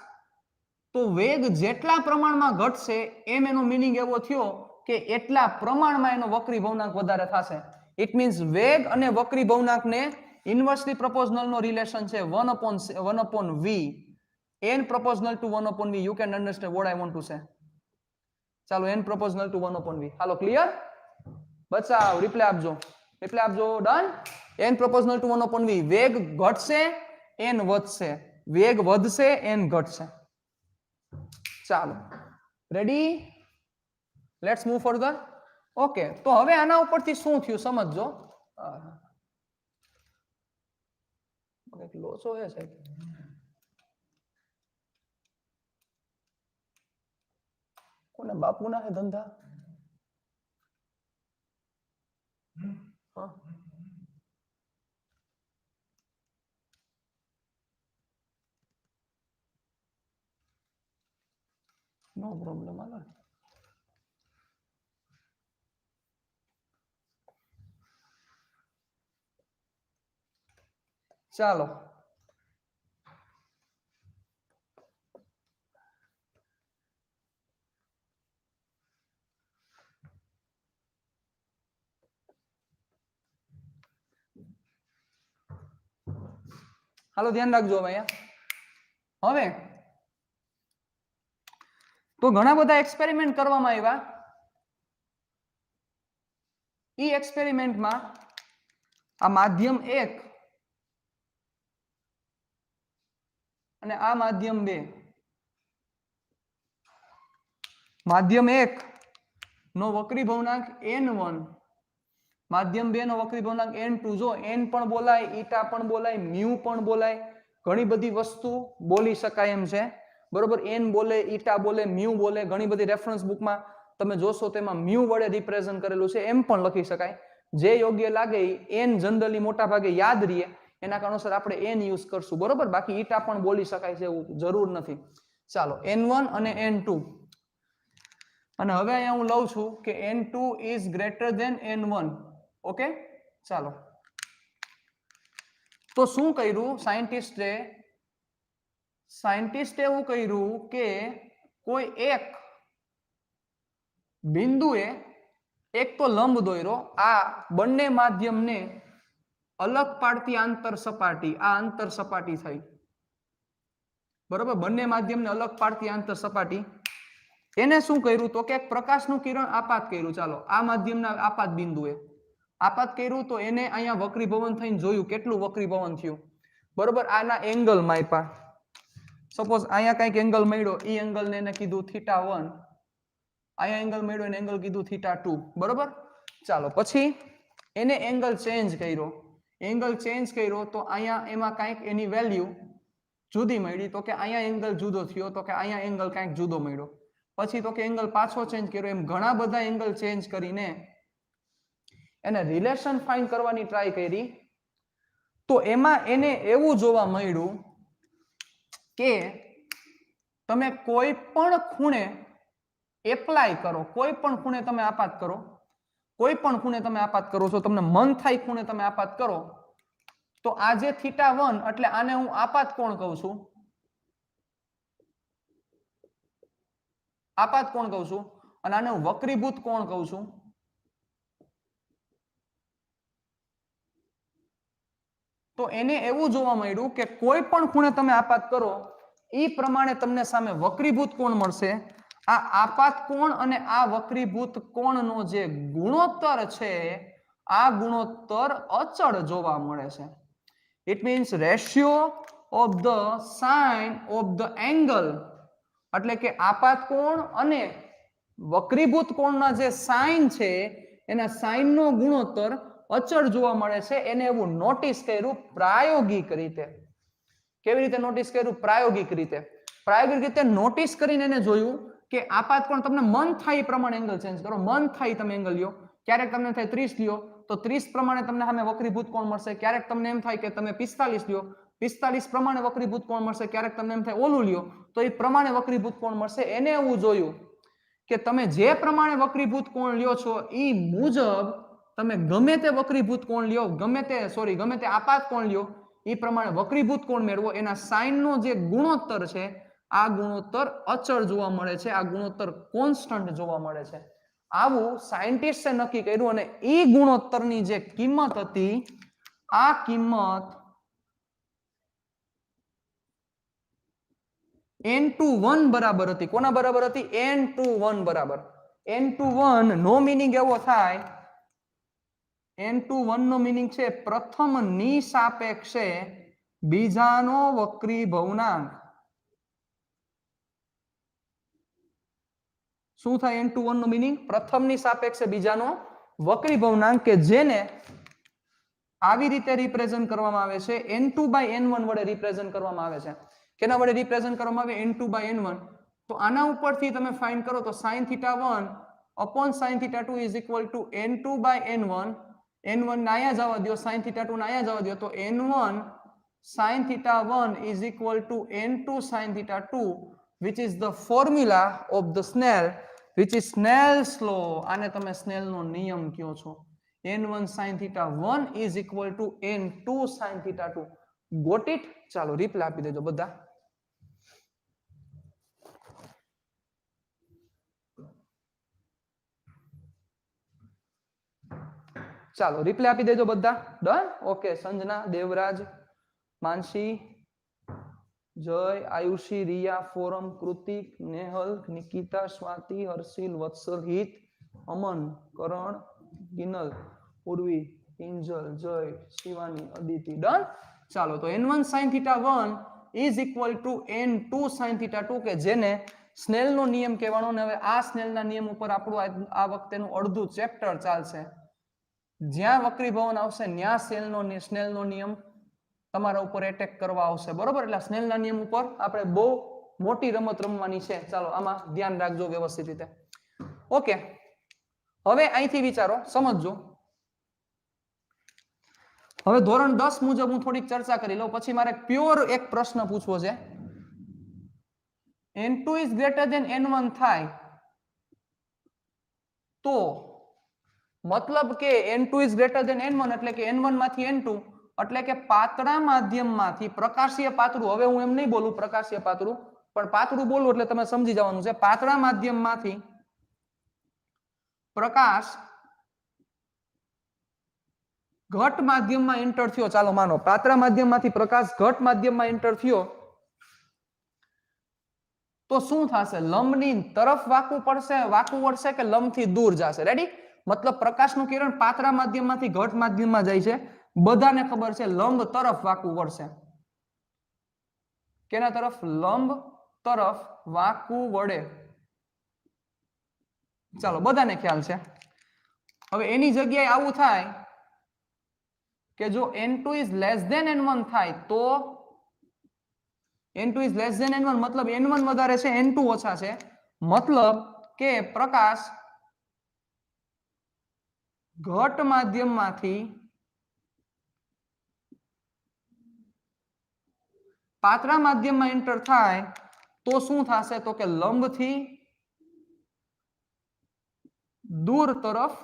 તો વેગ જેટલા પ્રમાણમાં ઘટશે એમ એનો મીનિંગ એવો થયો કે એટલા પ્રમાણમાં એનો વક્રીભવનાંક વધારે થશે. ઇટ મીન્સ વેગ અને વક્રીભવનાંકને ઇન્વર્સલી પ્રોપોર્શનલ નો રિલેશન છે 1/v. n proportional to 1/v. You can understand what I want to say. ચાલો n proportional to 1/v. Hello clear? બચાવ રિપ્લાય આપજો. Done. n proportional to 1/v. વેગ ઘટશે n વધશે, વેગ વધશે n ઘટશે. ચાલો ready, let's move further. Okay, તો હવે આના ઉપરથી શું થયું સમજજો. લોચો છે સાહેબ. કોને બાપુના હે ધંધા? નો પ્રોબ્લેમ. હાલો ચાલો ધ્યાન રાખજો. હવે તો ઘણા બધા એક્સપેરિમેન્ટ કરવામાં આવ્યા. ઈ એક્સપેરિમેન્ટમાં આ માધ્યમ 1 અને આ માધ્યમ 2, માધ્યમ 1 નો વક્રી ભવનાંક n1, માધ્યમ 2 નો વક્રી ભવનાંક n2. જો n પણ બોલાય, ઈટા પણ બોલાય, મ્યુ પણ બોલાય, ઘણી બધી વસ્તુ બોલી શકાય એમ છે. બરોબર, n બોલે, ઈટા બોલે, મ્યુ બોલે. ઘણી બધી રેફરન્સ બુકમાં તમે જોશો તેમાં મ્યુ વડે રિપ્રેઝન્ટ કરેલું છે, એમ પણ લખી શકાય. જે યોગ્ય લાગે n જનરલી મોટા ભાગે યાદ રહે એના કારણોસર આપણે n યુઝ કરશું. બરોબર, બાકી ઈટા પણ બોલી શકાય છે એવું જરૂર નથી. ચાલો, n1 અને n2. અને હવે અહીંયા હું લઉં છું કે n2 is greater than n1. Okay, ચાલો. તો શું કર્યું સાયન્ટિસ્ટે એવું કર્યું કે કોઈ એક બિંદુએ એક તો લંબ દોર્યો, આ બંને માધ્યમને અલગ પાડતી આંતર સપાટી, આ આંતર સપાટી થઈ. બરોબર, બંને માધ્યમને અલગ પાડતી આંતર સપાટી. એને શું કર્યું તો કે પ્રકાશનું કિરણ આપાત કર્યું. ચાલો, આ માધ્યમના આપાત બિંદુએ આપાત કર્યું તો એને અહીંયા વક્રીભવન થઈને જોયું કેટલું વક્રીભવન થયું. બરોબર, આના એંગલ માપ્યા. સપોઝ અહીંયા કઈક એંગલ મળ્યો, ઈ એંગલ ને એને કીધું θ1, અહીંયા એંગલ મળ્યો એને એંગલ કીધું θ2. બરોબર, ચાલો. પછી એને એંગલ ચેન્જ કર્યો, એંગલ ચેન્જ કર્યો તો અહીંયા એમાં કઈક એની વેલ્યુ જુદી મળી. તો કે અહીંયા એંગલ જુદો થયો, તો કે અહીંયા એંગલ કઈક જુદો મળ્યો. પછી તો કે એંગલ પાછો ચેન્જ કર્યો. એમ ઘણા બધા એંગલ ચેન્જ કરીને એને રિલેશન ફાઇન્ડ કરવાની ટ્રાય કરી. તો એમાં એને એવું જોવા મળ્યું કે તમે કોઈ પણ ખૂણે એપ્લાય કરો, કોઈ પણ ખૂણે તમે આપાત કરો, કોઈ પણ ખૂણે તમે આપાત કરો છો, તમને મન થાય ખૂણે તમે આપાત કરો, તો આ જે θ1 એટલે આને હું આપાત કોણ કહું છું, આપાત કોણ કહું છું, અને આને હું વક્રીભૂત કોણ કહું છું. તો એને એવું જોવા મળ્યું કે કોઈ પણ ખૂણે તમે આપાત કરો એ પ્રમાણે તમને સામે વક્રીભૂત કોણ મળશે. આ આપાત કોણ અને આ વક્રીભૂત કોણનો જે ગુણોત્તર છે, આ ગુણોત્તર અચળ જોવા મળે છે. It means ratio of the sine of the angle, એટલે કે આપાત કોણ અને વક્રીભૂત કોણના જે સાઇન છે એના સાઇનનો ગુણોત્તર અચળ જોવા મળે છે. એને એવું નોટિસ કર્યું પ્રાયોગિક રીતે. કેવી રીતે નોટિસ કર્યું? પ્રાયોગિક રીતે. પ્રાયોગિક રીતે નોટિસ કરીને એને જોયું કે આપાત કોણ તમને મન થાય એ પ્રમાણે એંગલ ચેન્જ કરો. મન થાય તમે એંગલ લ્યો, ક્યારેક તમને થાય 30 લ્યો તો 30 પ્રમાણે તમને સામે વક્રીભૂત કોણ મળશે. ક્યારેક તમને એમ થાય કે તમે 45 લ્યો, 45 પ્રમાણે વક્રીભૂત કોણ મળશે. ક્યારેક તમને એમ થાય ઓલું લ્યો તો એ પ્રમાણે વક્રીભૂત કોણ મળશે. એને એવું જોયું કે તમે જે પ્રમાણે વક્રીભૂત કોણ લ્યો છો એ મુજબ તમે ગમે તે વક્રીભૂત કોણ લ્યો, ગમે તે આપાત કોણ લ્યો એ પ્રમાણે વક્રીભૂત કોણ મેળવો. એના સાઇનનો જે ગુણોત્તર છે આ ગુણોત્તર અચળ જોવા મળે છે, આ ગુણોત્તર કોન્સ્ટન્ટ જોવા મળે છે. આવું સાયન્ટિસ્ટે નક્કી કર્યું અને એ ગુણોત્તરની જે કિંમત હતી, આ કિંમત n21 બરાબર હતી. કોના બરાબર હતી? n21 બરાબર. n21 નો મીનિંગ એવો થાય, n21 નો મીનિંગ છે પ્રથમ ની સાપેક્ષે બીજાનો વક્રી ભવનાંક. શું થાય n21 નો મીનિંગ? પ્રથમ ની સાપેક્ષે બીજાનો વક્રી ભવનાંક, કે જેને આવી રીતે રિપ્રેઝન્ટ કરવામાં આવે છે n2/n1 વડે રિપ્રેઝન્ટ કરવામાં આવે છે. કેના વડે રિપ્રેઝન્ટ કરવામાં આવે? n2/n1. તો આના ઉપરથી તમે ફાઇન્ડ કરો તો sin θ1 upon sin θ2 is equal to n2/n1. n1 ને અહીંયા જવા દો, sin θ2 ને અહીંયા જવા દો, તો n1 sin θ1 is equal to n2 sin θ2, which is the formula of the Snell, which is Snell's law. આને તમે સ્નેલનો નિયમ કહો છો. n1 sin θ1 is equal to n2 sin θ2. Got it? ચાલો રિપ્લાય આપી દેજો બધા. ચાલો રિપ્લાય આપી દેજો બધા. ડન? ઓકે. સંજના, દેવરાજ, માનસી, જય, આયુષી, રિયા, ફોરમ, કૃતિક, નેહલ, નિકિતા, સ્વાતિ, હર્ષિલ, વત્સલ, હિત, અમન, કરણ, કિનલ, પૂર્વી, કિંજલ, જય, શિવાની, અદિતિ. ડન. ચાલો તો n1 sin theta 1 is equal to n2 sin theta 2 કે જેને સ્નેલનો નિયમ કહેવાનો. ને હવે આ સ્નેલના નિયમ ઉપર આપણું આ વખતેનું અડધું ચેપ્ટર ચાલશે. જ્યાં વક્રીભવન આવશે ત્યાં સ્નેલનો નિયમ તમારા ઉપર એટેક કરવા આવશે. બરોબર? એટલે સ્નેલના નિયમ ઉપર આપણે બહુ મોટી રમત રમવાની છે. ચાલો આમાં ધ્યાન રાખજો વ્યવસ્થિત રીતે. ઓકે, હવે અહીંથી વિચારો, સમજજો. હવે ધોરણ 10 મુજબ હું થોડીક ચર્ચા કરી લઉં, પછી મારે પ્યોર એક પ્રશ્ન પૂછવો છે. n2 is greater than n1 થાય તો મતલબ કે n2 is greater than n1 એટલે કે n1 માંથી n2 એટલે કે પાતળા માધ્યમમાંથી પ્રકાશીય પાતળું, હવે હું એમ નહીં બોલું પ્રકાશીય પાતળું, પણ પાતળું બોલું એટલે તમે સમજી જવાનું છે. પાતળા માધ્યમમાંથી પ્રકાશ ઘટ માધ્યમમાં એન્ટર થયો. ચાલો માનો પાતળા માધ્યમમાંથી પ્રકાશ ઘટ માધ્યમમાં એન્ટર થયો તો શું થશે? લંબની તરફ વાંકું વળશે કે લંબથી દૂર જશે? રેડી? મતલબ પ્રકાશનું કિરણ પાતળા માધ્યમમાંથી ઘટ માધ્યમમાં જાય છે, બધાને ખબર છે લંબ તરફ વાંકું વળશે. કેના તરફ? લંબ તરફ વાંકું વળે. ચાલો બધાને ખ્યાલ છે. હવે એની જગ્યાએ આવું થાય કે જો n2 is less than n1 થાય તો n2 is less than n1 મતલબ n1 વધારે છે, n2 ઓછા છે, મતલબ કે પ્રકાશ ઘટ માધ્યમમાંથી પાતળા માધ્યમમાં એન્ટર થાય તો શું થશે? તો કે લંબથી દૂર તરફ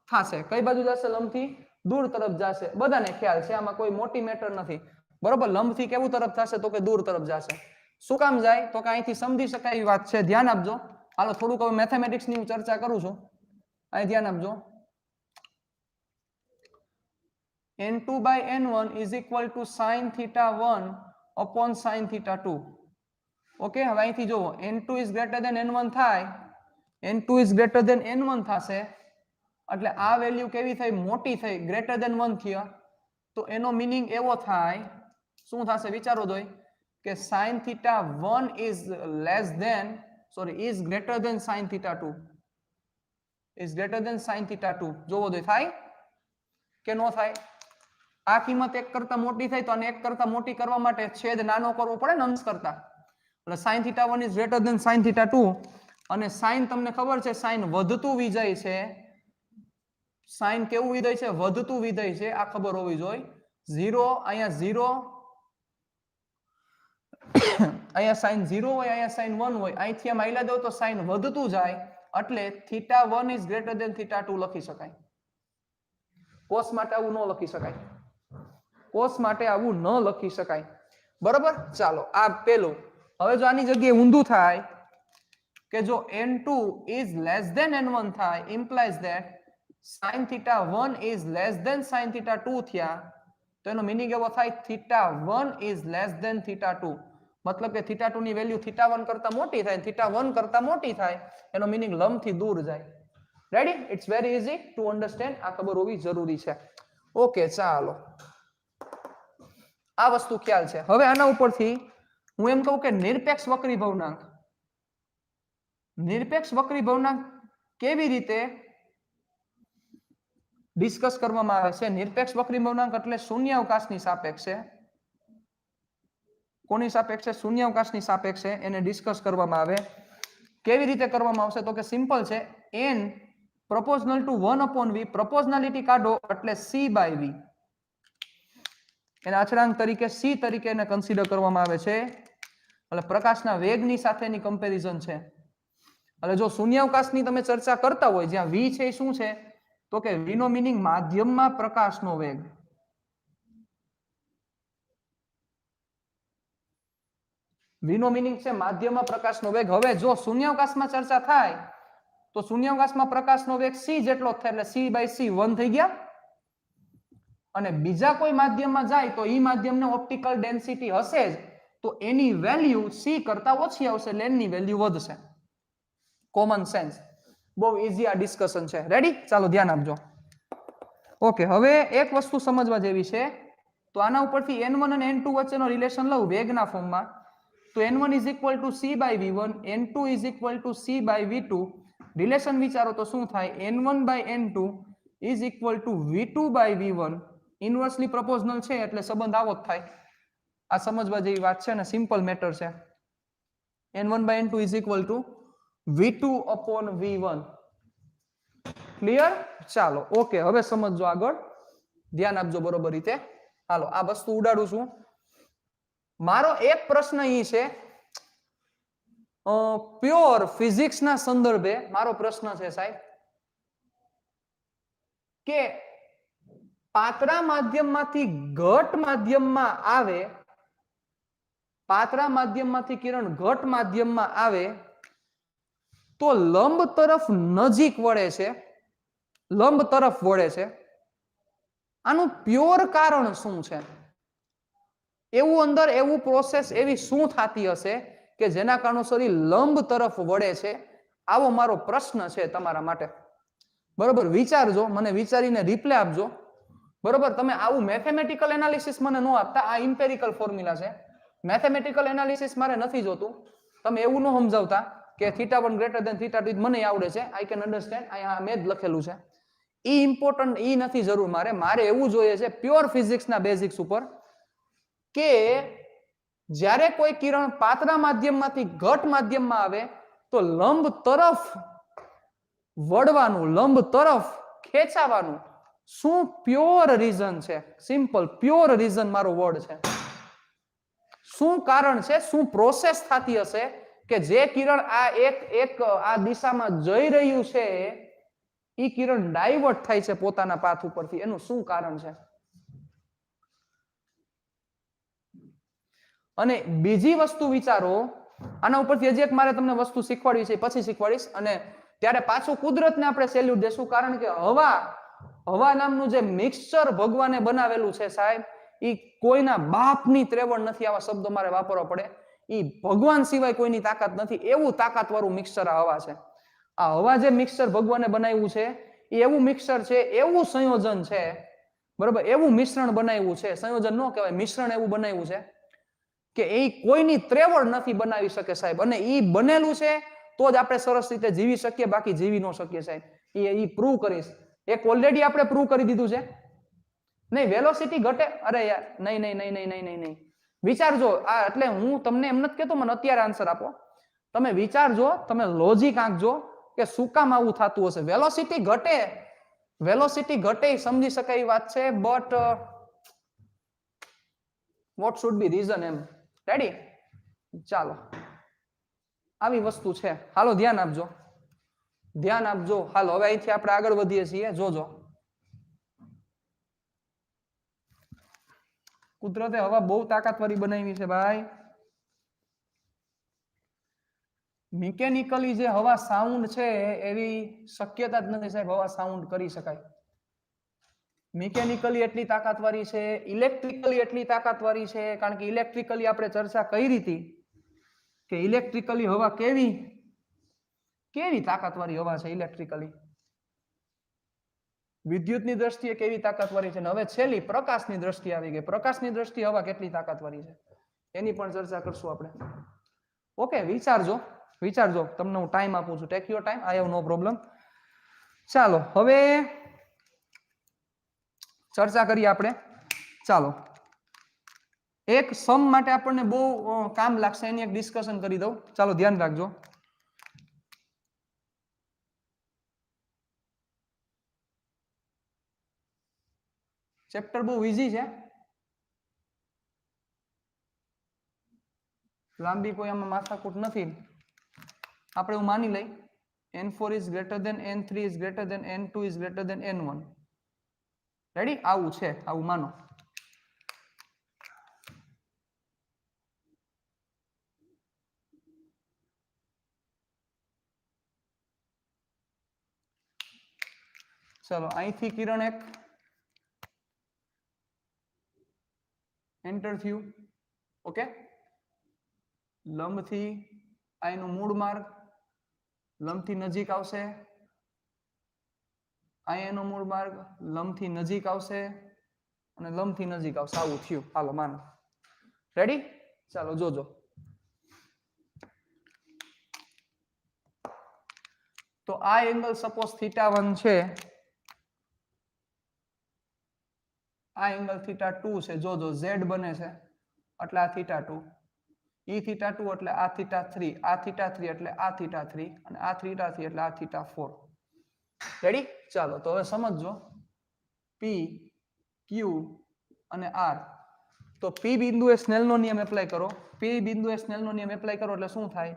થશે. કઈ બાજુ જશે? લંબથી દૂર તરફ જશે. બધાને ખ્યાલ છે, આમાં કોઈ મોટી મેટર નથી. બરોબર? લંબથી કેવું તરફ થશે? તો કે દૂર તરફ જશે. શું કામ જાય? તો કે અહીંથી સમજી શકાય એવી વાત છે. ધ્યાન આપજો. હાલો થોડુંક હવે મેથેમેટિક્સ ની હું ચર્ચા કરું છું. અહીં ધ્યાન આપજો. n2 by n1 is equal to sin theta 1 upon sin theta 2. Okay, હવે અહીંથી જુઓ n2 is greater than n1 થાય, n2 is greater than n1 થશે એટલે આ વેલ્યુ કેવી થઈ? મોટી થઈ, ગ્રેટર ધેન 1 થયા. તો એનો મીનિંગ એવો થાય, શું થશે? વિચારો જોઈ કે sin theta 1 is greater than sin theta 2 is greater than sin theta 2. જોવો જોઈએ થાય કે નો થાય? આ કિંમત એક કરતા મોટી થાય તો આને એક કરતા મોટી કરવા માટે છેદ નાનો કરવો પડે ને અંશ કરતા. એટલે sin theta 1 is greater than sin theta 2 અને sin તમને ખબર છે sin વધતું વિધેય છે. sin કેવું વિધેય છે? વધતું વિધેય છે. આ ખબર હોવી જોઈએ. 0 અહીંયા 0 અહીંયા sin 0 હોય, અહીંયા sin 1 હોય, અહીંથી આમ આઈલા દો તો sin વધતું જાય એટલે theta 1 is greater than theta 2 લખી શકાય. cos માટે આવું ન લખી શકાય. cos માટે આવું ન લખી શકાય. બરોબર? ચાલો આ પેલું. હવે જો આની જગ્યાએ ઊંધું થાય કે જો n2 is less than n1 થાય implies that sin theta 1 is less than sin theta 2 થયા તો એનો મીનિંગ એવો થાય theta 1 is less than theta 2. મતલબ કે theta 2 ની વેલ્યુ theta 1 કરતા મોટી થાય, theta 1 કરતા મોટી થાય, એનો મીનિંગ લંબથી દૂર જાય. Ready? It's very easy to understand. આ ખબર હોવી જરૂરી છે. ઓકે, ચાલો આ વસ્તુ ખ્યાલ છે. હવે આના ઉપરથી હું એમ કહું કે નિરપેક્ષ વક્રી ભવનાંક કેવી રીતે ડિસ્કસ કરવામાં આવે છે? નિરપેક્ષ વક્રી ભવનાંક એટલે શૂન્યાવકાશની સાપેક્ષે. કોની સાપેક્ષે? શૂન્યાવકાશની સાપેક્ષે એને ડિસ્કસ કરવામાં આવે. કેવી રીતે કરવામાં આવશે? તો કે સિમ્પલ છે, n proportional to 1 upon v. પ્રોપોર્શનાલિટી કાઢો એટલે c by v. એના અચળાંક તરીકે c તરીકે એને કન્સિડર કરવામાં આવે છે. એટલે પ્રકાશના વેગની સાથેની કમ્પેરિઝન છે. એટલે જો શૂન્યાવકાશની તમે ચર્ચા કરતા હોય જ્યાં v છે એ શું છે? તો કે v નો મીનિંગ માધ્યમમાં પ્રકાશનો વેગ. v નો મીનિંગ છે માધ્યમમાં પ્રકાશનો વેગ. હવે જો શૂન્યાવકાશમાં ચર્ચા થાય તો શૂન્યાવકાશમાં પ્રકાશનો વેગ c જેટલો થાય એટલે c by c 1 થઈ ગયા. અને બીજા કોઈ માધ્યમમાં જાય તો ઈ માધ્યમને ઓપ્ટિકલ ડેન્સિટી હશે જ તો એની વેલ્યુ સી કરતા ઓછી આવશે એટલે એની વેલ્યુ વધશે. Common sense. બહુ ઈઝી આ ડિસ્કશન છે. રેડી? ચાલો ધ્યાન આપજો. ઓકે, હવે એક વસ્તુ સમજવા જેવી છે. તો આના ઉપરથી n1 અને n2 વચ્ચેનો રિલેશન લઉં વેગના ફોર્મમાં, તો n1 is equal to c by v1, n2 is equal to c by v2. Relation વિચારો તો શું થાય? n1 by n2 is equal to v2 by v1. Inversely proportional છે એટલે સંબંધ આવો જ થાય. આ સમજવા જેવી વાત છે ને, સિમ્પલ મેટર છે. n1 by n2 is equal to v2 upon v1. Clear? ચાલો ઓકે, હવે સમજો આગળ, ધ્યાન આપજો બરોબર રીતે. હાલો આ વસ્તુ ઉડાડું છું. મારો એક પ્રશ્ન ઈ છે, પ્યોર ફિઝિક્સ ના સંદર્ભે મારો પ્રશ્ન છે સાહેબ, કે પાતળા માધ્યમમાંથી ઘટ માધ્યમમાં આવે, પાતળા માધ્યમમાંથી કિરણ ઘટ માધ્યમમાં આવે તો લંબ તરફ નજીક વળે છે, લંબ તરફ વળે છે. આનું પ્યોર કારણ શું છે? એવું અંદર એવું પ્રોસેસ એવી શું થતી હશે કે જેના કારણોસર લંબ તરફ વળે છે? આવો મારો પ્રશ્ન છે તમારા માટે. બરોબર, વિચારજો, મને વિચારીને રિપ્લે આપજો. બરોબર, તમે આવું મેથેમેટિકલ એનાલિસિસ મને ન આપતા, આ ઇમ્પેરિકલ ફોર્મ્યુલા છે. મેથેમેટિકલ એનાલિસિસ મારે નથી જોતું. તમે એવું ન સમજાવતા કે θ1 ગ્રેટર ધેન θ2 મને આવડે છે, આઈ કેન અન્ડરસ્ટેન્ડ, અહીંયા મેં જ લખેલું છે. ઈ ઇમ્પોર્ટન્ટ ઈ નથી જરૂર મારે. મારે એવું જોઈએ છે પ્યોર ફિઝિક્સના બેઝિક્સ ઉપર કે જ્યારે કોઈ કિરણ પાતળા માધ્યમમાંથી ઘટ માધ્યમમાં આવે તો લંબ તરફ વળવાનું, લંબ તરફ ખેંચાવાનું શું પ્યોર રીઝન છે? સિમ્પલ પ્યોર રીઝન મારો વર્ડ છે. શું કારણ છે, શું પ્રોસેસ થતી હશે કે જે કિરણ આ એક આ દિશામાં જઈ રહ્યું છે ઈ કિરણ ડાયવર્ટ થાય છે પોતાના પાથ ઉપરથી? એનું શું કારણ છે? અને બીજી વસ્તુ વિચારો, આના ઉપરથી હજી એક મારે તમને વસ્તુ શીખવાડવી છે, પછી શીખવાડીશ. અને ત્યારે પાછું કુદરતને આપણે સેલ્યુટ દેશું, કારણ કે હવા નામનું જે મિક્સચર ભગવાને બનાવેલું છે સાહેબ, ઈ કોઈના બાપની ત્રેવડ નથી. આવા શબ્દો મારે વાપરવા પડે. ઈ ભગવાન સિવાય કોઈની તાકાત નથી. એવું તાકાતવાળું મિક્સચર આ હવા છે. આ હવા જે મિક્સચર ભગવાને બનાવ્યું છે એ એવું મિક્સચર છે, એવું સંયોજન છે, બરોબર, એવું મિશ્રણ બનાવ્યું છે, સંયોજન ન કહેવાય, મિશ્રણ એવું બનાવ્યું છે કે એ કોઈની ત્રેવડ નથી બનાવી શકે સાહેબ. અને ઈ બનેલું છે તો જ આપણે સરસ રીતે જીવી શકીએ, બાકી જીવી ન શકીએ સાહેબ. ઈ પ્રૂવ કરીશ. એક ઓલરેડી આપણે પ્રૂવ કરી દીધું છે. નહીં, વેલોસિટી ઘટે, અરે યાર, નહીં નહીં નહીં નહીં નહીં નહીં નહીં વિચારજો. આ એટલે હું તમને એમ નથી કહેતો મને અત્યારે આન્સર આપો, તમે વિચારજો, તમે લોજિક આંકજો કે શું કામ આવું થતું હશે. વેલોસિટી ઘટે, વેલોસિટી ઘટે સમજી શકાય એ વાત છે, but what should be reason એમ. રેડી? ચાલો આવી વસ્તુ છે. હાલો ધ્યાન આપજો, ધ્યાન આપજો. હાલો હવે અહીંથી આપણે આગળ વધીએ છીએ. જોજો, કુદરતે હવા બહુ તાકાતવાળી બનાવી છે ભાઈ. મિકેનિકલી જે હવા સાઉન્ડ છે એવી શક્યતા જ નથી સાહેબ હવા સાઉન્ડ કરી શકાય. મિકેનિકલી એટલી તાકાતવાળી છે, ઇલેક્ટ્રિકલી એટલી તાકાતવાળી છે, કારણ કે ઇલેક્ટ્રિકલી આપણે ચર્ચા કરી હતી કે ઇલેક્ટ્રિકલી હવા કેવી કેવી તાકાતવાળી હવા છે. ઇલેક્ટ્રિકલી વિદ્યુતની દ્રષ્ટિએ કેવી તાકાતવાળી છે. હવે છેલ્લી પ્રકાશની દ્રષ્ટિએ આવી ગઈ. પ્રકાશની દ્રષ્ટિએ હવા કેટલી તાકાતવાળી છે એની પણ ચર્ચા કરશું આપણે. ઓકે, વિચારજો, વિચારજો. તમને હું ટાઈમ આપું છું. Take your time, I have no problem. ચાલો હવે ચર્ચા કરીએ આપણે. ચાલો એક સમ માટે આપણને બહુ કામ લાગશે, એની એક ડિસ્કશન કરી દઉં. ચાલો ધ્યાન રાખજો. ચેપ્ટર બહુ ઈઝી છે, લાંબી કોઈ આમાં માથાકૂટ નથી. આપણે એવું માની લઈ n4 is greater than n3 is greater than n2 is greater than n1. Ready? આવું છે, આવું માનો. ચલો અહીંથી કિરણ એક એન્ટર થયું. ઓકે, લંબથી આ એનો મૂળ માર્ગ, લંબથી નજીક આવશે, આ એનો મૂળ માર્ગ, લંબથી નજીક આવશે અને લંબથી નજીક આવશે. આવું થયું. હાલો માનો. રેડી? ચાલો જોજો. તો આ એંગલ સપોઝ θ1 છે, આ એંગલ θ2 છે. જોજો z બને છે એટલે આ θ2, e θ2 એટલે આ θ3, આ θ3 એટલે આ θ3 અને આ θ3 એટલે આ θ4. રેડી? ચાલો તો હવે સમજજો. P, Q અને R. તો P બિંદુએ સ્નેલનો નિયમ એપ્લાય કરો. P બિંદુએ સ્નેલનો નિયમ એપ્લાય કરો એટલે શું થાય?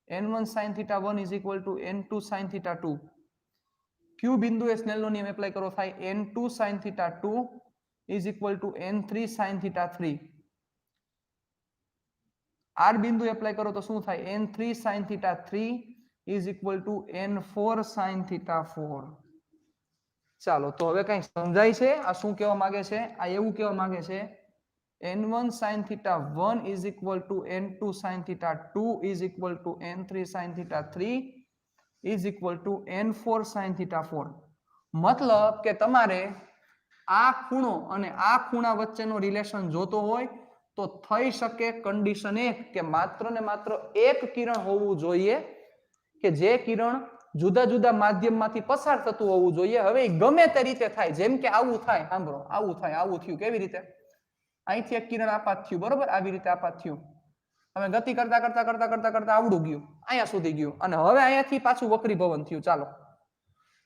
n1 sin θ1 is equal to n2 sin θ2. Q બિંદુએ સ્નેલનો નિયમ એપ્લાય કરો થાય n2 sin θ2 is equal to n3 sin θ3. R બિંદુ એપ્લાય કરો તો શું થાય? n3 sin θ3 is equal to n4 sin θ4. ચાલો તો હવે કઈ સમજાય છે આ શું કહેવા માંગે છે? આ એવું કહેવા માંગે છે n1 sin θ1 is equal to n2 sin θ2 is equal to n3 sin θ3 is equal to n4 sin θ4. મતલબ કે તમારે આ ખૂણો અને આ ખૂણા વચ્ચેનો રિલેશન જોતો હોય તો થઈ શકે કન્ડિશન એક કે માત્ર ને માત્ર એક કિરણ હોવું જોઈએ કે જે કિરણ જુદા જુદા માધ્યમમાંથી પસાર થતું હોવું જોઈએ. હવે ગમે તે રીતે થાય, જેમ કે આવું થાય, સાંભળો, આવું થાય, આવું થયું. કેવી રીતે? અહીંથી એક કિરણ આપાત થયું, બરોબર? આવી રીતે આપાત થયું. હવે ગતિ કરતા કરતા કરતા કરતા કરતા આવડું ગયું, અહીંયા સુધી ગયું અને હવે અહીંયાથી પાછું વક્રી ભવન થયું. ચાલો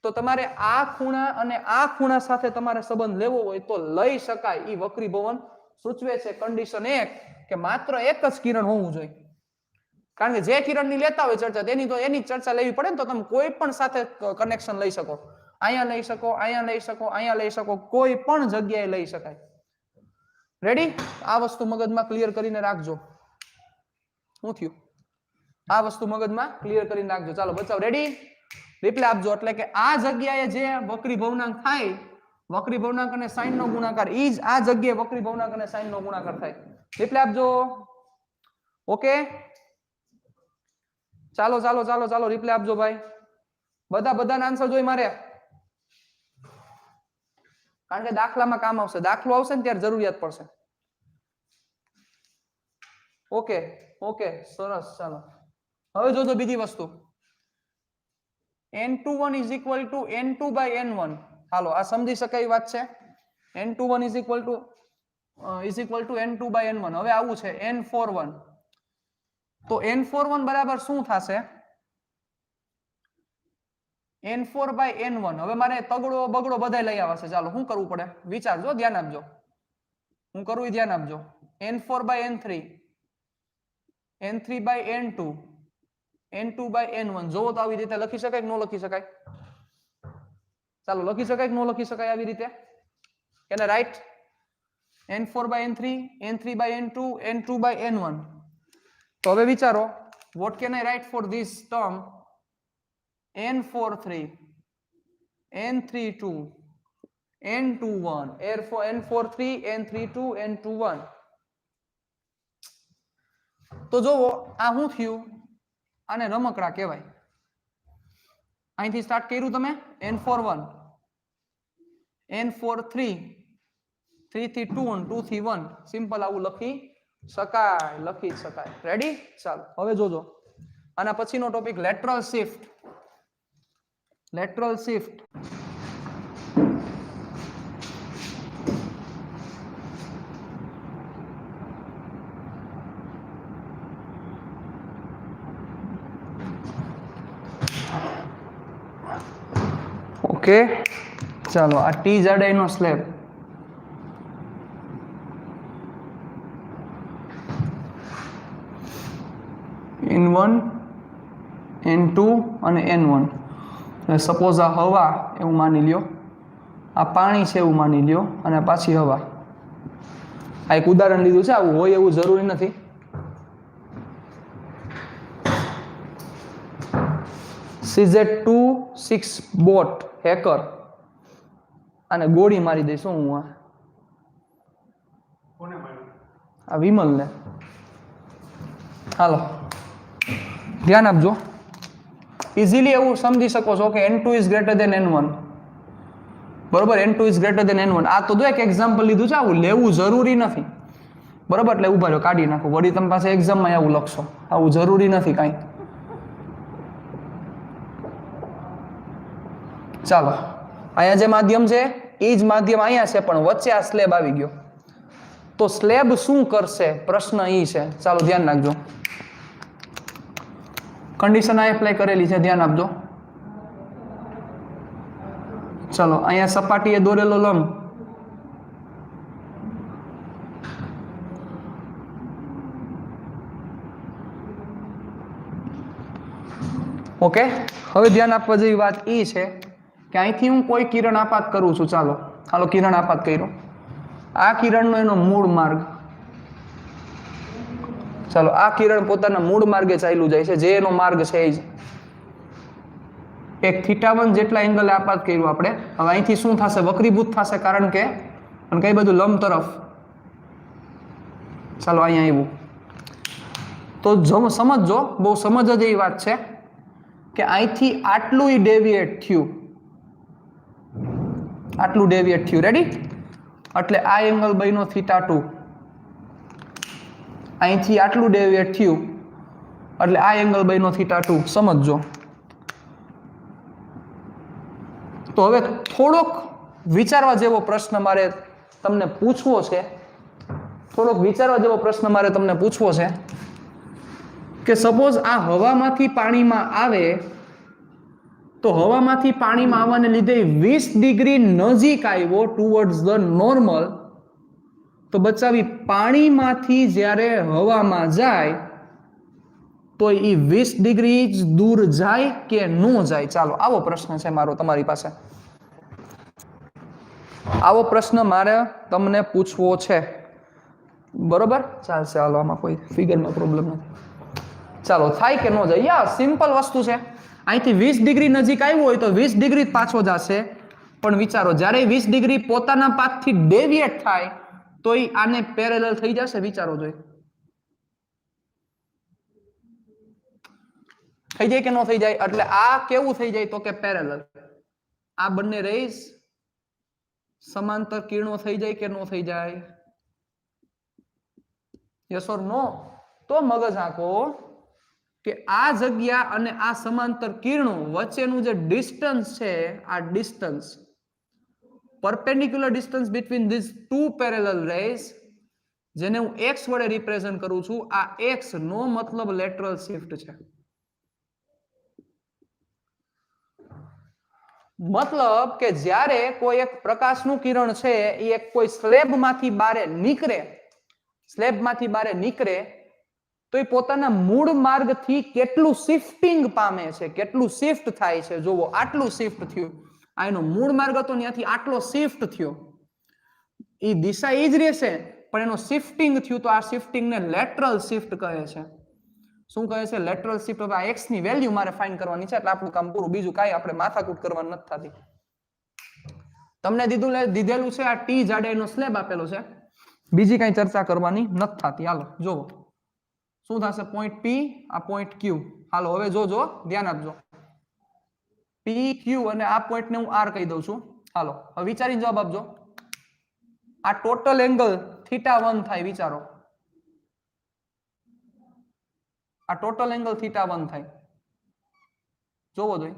તો તમારે આ ખૂણા અને આ ખૂણા સાથે તમારે સંબંધ લેવો હોય તો લઈ શકાય. ઈ વક્રી ભવન સૂચવે છે કન્ડિશન એક કે માત્ર એક જ કિરણ હોવું જોઈએ. કારણ કે જે કિરણની લેતા હોય ચર્ચા તેની તો એની ચર્ચા લેવી પડે ને. તો તમે કોઈ પણ સાથે કનેક્શન લઈ શકો. અહીંયા લઈ શકો, અહીંયા લઈ શકો, અહીંયા લઈ શકો, કોઈ પણ જગ્યાએ લઈ શકાય. રેડી? આ વસ્તુ મગજમાં ક્લિયર કરીને રાખજો. શું થયું? આ વસ્તુ મગજમાં ક્લિયર કરીને રાખજો. ચાલો બચાવ. રેડી? રિપ્લાય આપજો. એટલે કે આ જગ્યાએ જે વક્રી ભવનાંક થાય, વક્રી ભવનાંક અને સાઈન નો ગુણાકાર, ઈ જ આ જગ્યાએ વક્રી ભવનાંક અને સાઈન નો ગુણાકાર થાય. રિપ્લાય આપજો. ઓકે, ચાલો ચાલો ચાલો ચાલો રિપ્લાય આપજો ભાઈ. બધાના આન્સર જોઈ મારે, કારણ કે દાખલામાં કામ આવશે. દાખલો આવશે ને ત્યારે જરૂરિયાત પડશે. ઓકે ઓકે, સરસ. ચાલો હવે જોજો બીજી વસ્તુ. n21 is equal to n2 by n1. હાલો આ સમજી શકાય વાત છે. n21 is equal to n2 by n1. હવે આવું છે n41. તો n41 બરાબર શું થશે? n4 by n1. હવે મારે તગડો બગડો બધાય લઈ આવવા છે. ચાલો શું કરવું પડે વિચારજો, ધ્યાન આપજો. હું કરું એ ધ્યાન આપજો. n4 by n3, n3 by n2, n2 by n1. જોવો તો આવી રીતે લખી શકાય કે ન લખી શકાય? ચાલો લખી શકાય કે ન લખી શકાય આવી રીતે? કેને right? n4 by n3, n3 by n2, n2 by n1. તો હવે વિચારો, what can I write for this term? n43, n32, n21, n43, n32, n21. તો જોવો આ શું થયું? આને રમકડા કહેવાય. અહીંથી સ્ટાર્ટ કર્યું તમે n41, n43, 3 થી 2 અને 2 થી 1. સિમ્પલ આવું લખી શકાય, લખી શકાય. રેડી? ચાલો હવે જોજો આના પછીનો topic lateral shift. Lateral shift okay. ચાલો આ ટી જાડાઈનો સ્લેબ. n1, n2 અને n1. સપોઝ આ હવા એવું માની લ્યો, આ પાણી છે એવું માની લ્યો અને પાછી હવા. આ એક ઉદાહરણ લીધું છે, આવું હોય એવું જરૂરી નથી. CZ26 બોટ હેકર અને ગોળી મારી દઈશું હું. આ વિમલ ને હાલો ધ્યાન આપજો. ઇઝીલી એવું સમજી શકો છો કે n2 is greater than n1. બરોબર, n2 is greater than n1. આ તો જો એક એક્ઝામ્પલ લીધું છે, આવું લેવું જરૂરી નથી. બરોબર, એટલે ઉભા રહ્યો, કાઢી નાખો. વળી તમે પાસે એક્ઝામમાં આવું લખશો, આવું જરૂરી નથી કાંઈ. ચાલો, અહીંયા જે માધ્યમ છે એ જ માધ્યમ અહીંયા છે, પણ વચ્ચે આ સ્લેબ આવી ગયો. તો સ્લેબ શું કરશે, પ્રશ્ન એ છે. ચાલો ધ્યાન રાખજો. કન્ડિશન આ એપ્લાય કરેલી છે, ધ્યાન આપજો. ચલો, અહીંયા સપાટીએ દોરેલો લંબ ઓકે. હવે ધ્યાન આપવા જેવી વાત એ છે કે અહીંથી હું કોઈ કિરણ આપાત કરું છું. ચાલો કિરણ આપાત કર્યો. આ કિરણનો એનો મૂળ માર્ગ, ચાલો આ કિરણ પોતાના મૂળ માર્ગે ચાલ્યું જાય છે, જે એનો માર્ગ છે એ જ એક θ1 જેટલા એંગલે આપાત કર્યું આપણે. હવે અહીંથી શું થશે, વક્રીભૂત થશે, કારણ કે અને કઈ બધું લંબ તરફ. ચાલો અહીંયા આવ્યું. તો સમજો, બહુ સમજ જ એવી વાત છે કે અહીંથી આટલું ડેવિએટ થયું, આટલું ડેવિએટ થયું. રેડી? એટલે આ એંગલ બન્યો θ2. અહીંથી આટલું ડેવિએટ થયું એટલે આ એંગલ બન્યો θ2. સમજજો. તો હવે થોડોક વિચારવા જેવો પ્રશ્ન મારે તમને પૂછવો છે. કે સપોઝ આ હવામાંથી પાણીમાં આવે, તો હવામાંથી પાણીમાં આવવાને લીધે 20 ડિગ્રી નજીક આવ્યો ટુવર્ડ્સ ધ નોર્મલ. તો બચાવી પાણીમાંથી જ્યારે હવામાં જાય તો એ 20 ડિગ્રી જ દૂર જાય કે ન જાય? ચાલો, આવો પ્રશ્ન છે મારો તમારી પાસે. આવો પ્રશ્ન મારે તમને પૂછવો છે. બરોબર, ચાલશે. હાલો, આમાં કોઈ ફિગરમાં પ્રોબ્લેમ નથી. ચાલો, થાય કે ન જાય? યા સિમ્પલ વસ્તુ છે. અહીંથી 20 ડિગ્રી નજીક આવ્યું હોય તો 20 ડિગ્રી પાછો જશે. પણ વિચારો, જ્યારે 20 ડિગ્રી પોતાના પાથથી ડેવિએટ થાય તો એ આને પેરેલલ થઈ જશે. વિચારો જોઈ, થઈ જાય કે ન થઈ જાય? એટલે આ કેવું થઈ જાય તો કે પેરેલલ. આ બંને રેઝ સમાંતર કિરણો થઈ જાય કે ન થઈ જાય? યસ ઓર નો? તો મગજ આંકો કે આ જગ્યા અને આ સમાંતર કિરણો વચ્ચેનું જે ડિસ્ટન્સ છે, આ distance, perpendicular distance between these two parallel rays, જેને હું x વડે રિપ્રેઝન્ટ કરું છું, આ x નો મતલબ લેટરલ શિફ્ટ છે. મતલબ કે જ્યારે કોઈ એક પ્રકાશનું કિરણ છે એ એક કોઈ સ્લેબમાંથી બહાર નીકળે તો એ પોતાના મૂળ માર્ગથી કેટલું શિફ્ટિંગ પામે છે, કેટલું શિફ્ટ થાય છે. જોવો, આટલું શિફ્ટ થયું. આ એનો મૂળ માર્ગ હતો, ત્યાંથી આટલો શિફ્ટ થયો. એ દિશા એ જ રહેશે, પણ એનો શિફ્ટિંગ થયું. તો આ શિફ્ટિંગને લેટરલ શિફ્ટ કહે છે. શું કહે છે? Lateral shift. હવે આ x ની વેલ્યુ મારે ફાઇન્ડ કરવાની છે, એટલે આપણું કામ પૂરું. બીજું કાંઈ આપણે માથાકૂટ કરવાની નથી થતી. તમને દીધેલું છે આ t જાડાઈનો સ્લેબ આપેલો છે, બીજી કાંઈ ચર્ચા કરવાની નથી થતી. હાલો જોવો શું થશે. પોઈન્ટ P, આ પોઈન્ટ Q. હાલો હવે જોજો, ધ્યાન આપજો. P, Q અને આ પોઈન્ટ ને હું R કહી દઉં છું. હાલો હવે વિચારીને જવાબ આપજો. આ ટોટલ એંગલ θ1 થાય. વિચારો, આ ટોટલ એંગલ θ1 થાય. જોવો જોઈએ,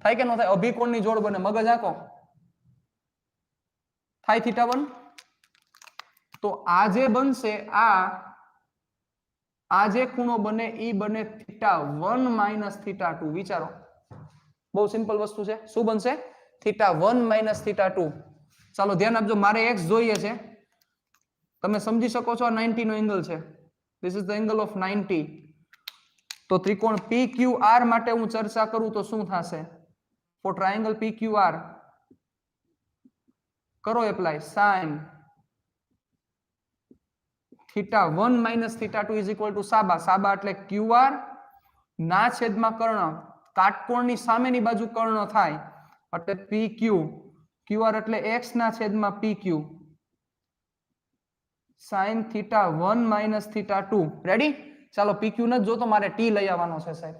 થાય કે ન થાય? અભિકોણની જોડ બને, મગજ આંકો. થાય θ1? તો આ જે બનશે, આ જે ખૂણો બને એ બને θ1 માઇનસ θ2. વિચારો, બહુ સિમ્પલ વસ્તુ છે. શું બનશે? θ1 માઇનસ θ2. ચાલો ધ્યાન આપજો, મારે x જોઈએ છે. તમે સમજી શકો છો આ 90 નો એંગલ છે. This is the angle of 90. તો ત્રિકોણ PQR માટે હું ચર્ચા કરું તો શું થશે? For triangle PQR કરો apply. sin θ1 minus θ2 is equal to સાબા. સાબા એટલે QR ના છેદમાં કર્ણ. કાટકોણની સામેની બાજુ કર્ણ થાય એટલે PQ. QR એટલે x ના છેદમાં PQ. sin θ1 minus θ2. રેડી? ચાલો PQ ન જો તો મારે T લઈ આવવાનો છે સાહેબ,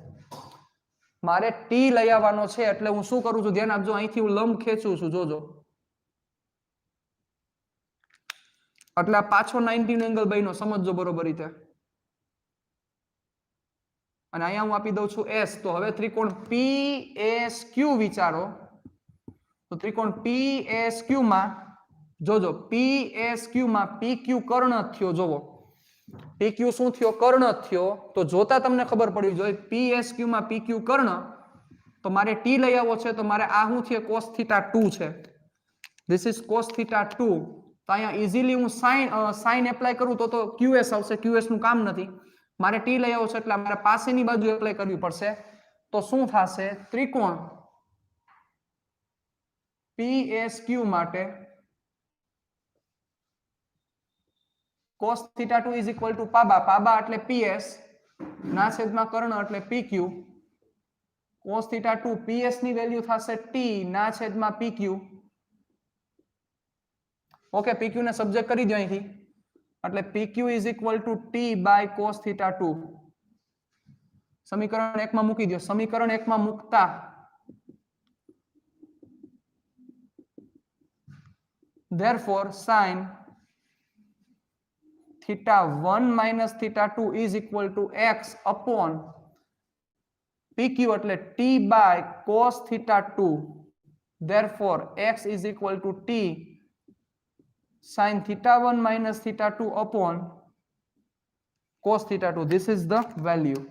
મારે T લઈ આવવાનો છે એટલે હું શું કરું છું ધ્યાન આપજો, અહીંથી હું લંબ ખેંચું છું, જોજો એટલે પાછો 90 એંગલ બન્યો, સમજજો બરોબર રીતે, અને અહીંયા હું આપી દઉં છું S, તો હવે ત્રિકોણ PSQ વિચારો, તો ત્રિકોણ PSQ માં જોજો PSQ માં PQ કર્ણ થયો, જોવો PQ શું થયો, કર્ણ થયો, તો જોતા તમને ખબર પડવી જોઈએ PSQ માં PQ કર્ણ, તો મારે T લઈ આવવો છે, તો મારે આ શું છે cos θ 2 છે, this is cos θ 2, તો અહીંયા ઇઝીલી હું sin એપ્લાય કરું તો QS આવશે, QS નું કામ નથી, મારે T લઈ આવવો છે એટલે મારે પાસેની બાજુ એપ્લાય કરવી પડશે, તો શું થશે, ત્રિકોણ PSQ માટે cos θ 2 is equal to પાબા, પાબા એટલે PS ના છેદમાં કર્ણ એટલે PQ, cos θ 2 PS ની વેલ્યુ થશે T ના છેદમાં PQ, ઓકે, PQ ને સબ્જેક્ટ કરી દો અહીંથી, એટલે PQ is equal to T by cos θ 2, સમીકરણ 1 માં મૂકી દો, સમીકરણ 1 માં મૂકતા therefore sin θ1 minus θ2 is equal to x upon PQ એટલે T by cos θ 2, therefore x is equal to T sin θ1 minus θ2 upon cos θ 2, this is the value.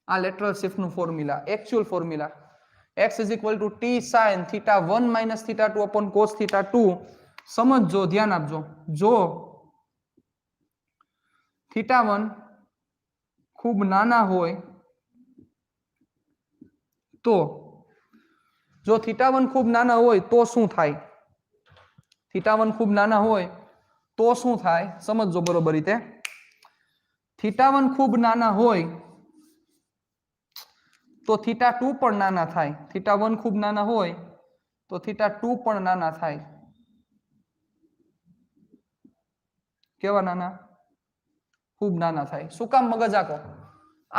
આ lateral shift નું formula, actual formula, x is equal to T sin θ1 minus θ2 upon cos θ 2, સમજો ધ્યાન આપજો, જો θ1 ખૂબ નાના હોય તો, જો θ1 ખૂબ નાના હોય તો શું થાય, θ1 ખૂબ નાના હોય તો શું થાય, સમજો બરોબર રીતે, θ1 ખૂબ નાના હોય તો θ2 પણ નાના થાય, θ1 ખૂબ નાના હોય તો θ2 પણ નાના થાય, કેવા નાના, ખૂબ નાના થાય, શું કામ મગજ આકો,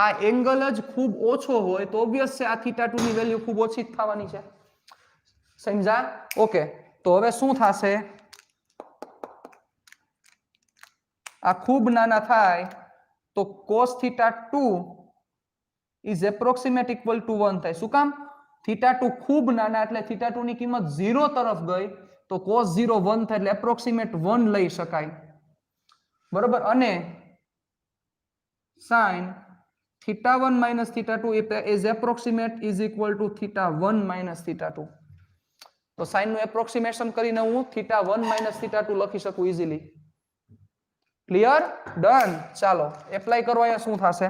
આ એંગલ જ ખૂબ ઓછો હોય તો ઓબ્વિયસ છે આ θ2 ની વેલ્યુ ખૂબ ઓછી જ થવાની છે, સમજા, ઓકે, તો હવે શું થશે, આ ખૂબ નાના થાય તો cos θ 2 is approximate equal to 1 થાય, શું કામ, θ2 ખૂબ નાના એટલે θ2 ની કિંમત 0 તરફ ગઈ તો cos 0 1 થાય એટલે એપ્રોક્સિમેટ 1 લઈ શકાય, બરોબર, અને sin θ1 minus θ2 is approximate is equal to θ1 minus θ2, તો sin નું એપ્રોક્સિમેશન કરીને હું θ1 minus θ2 લખી શકું ઇઝીલી, ક્લિયર, ડન, ચાલો એપ્લાય કરો, અહીંયા શું થશે,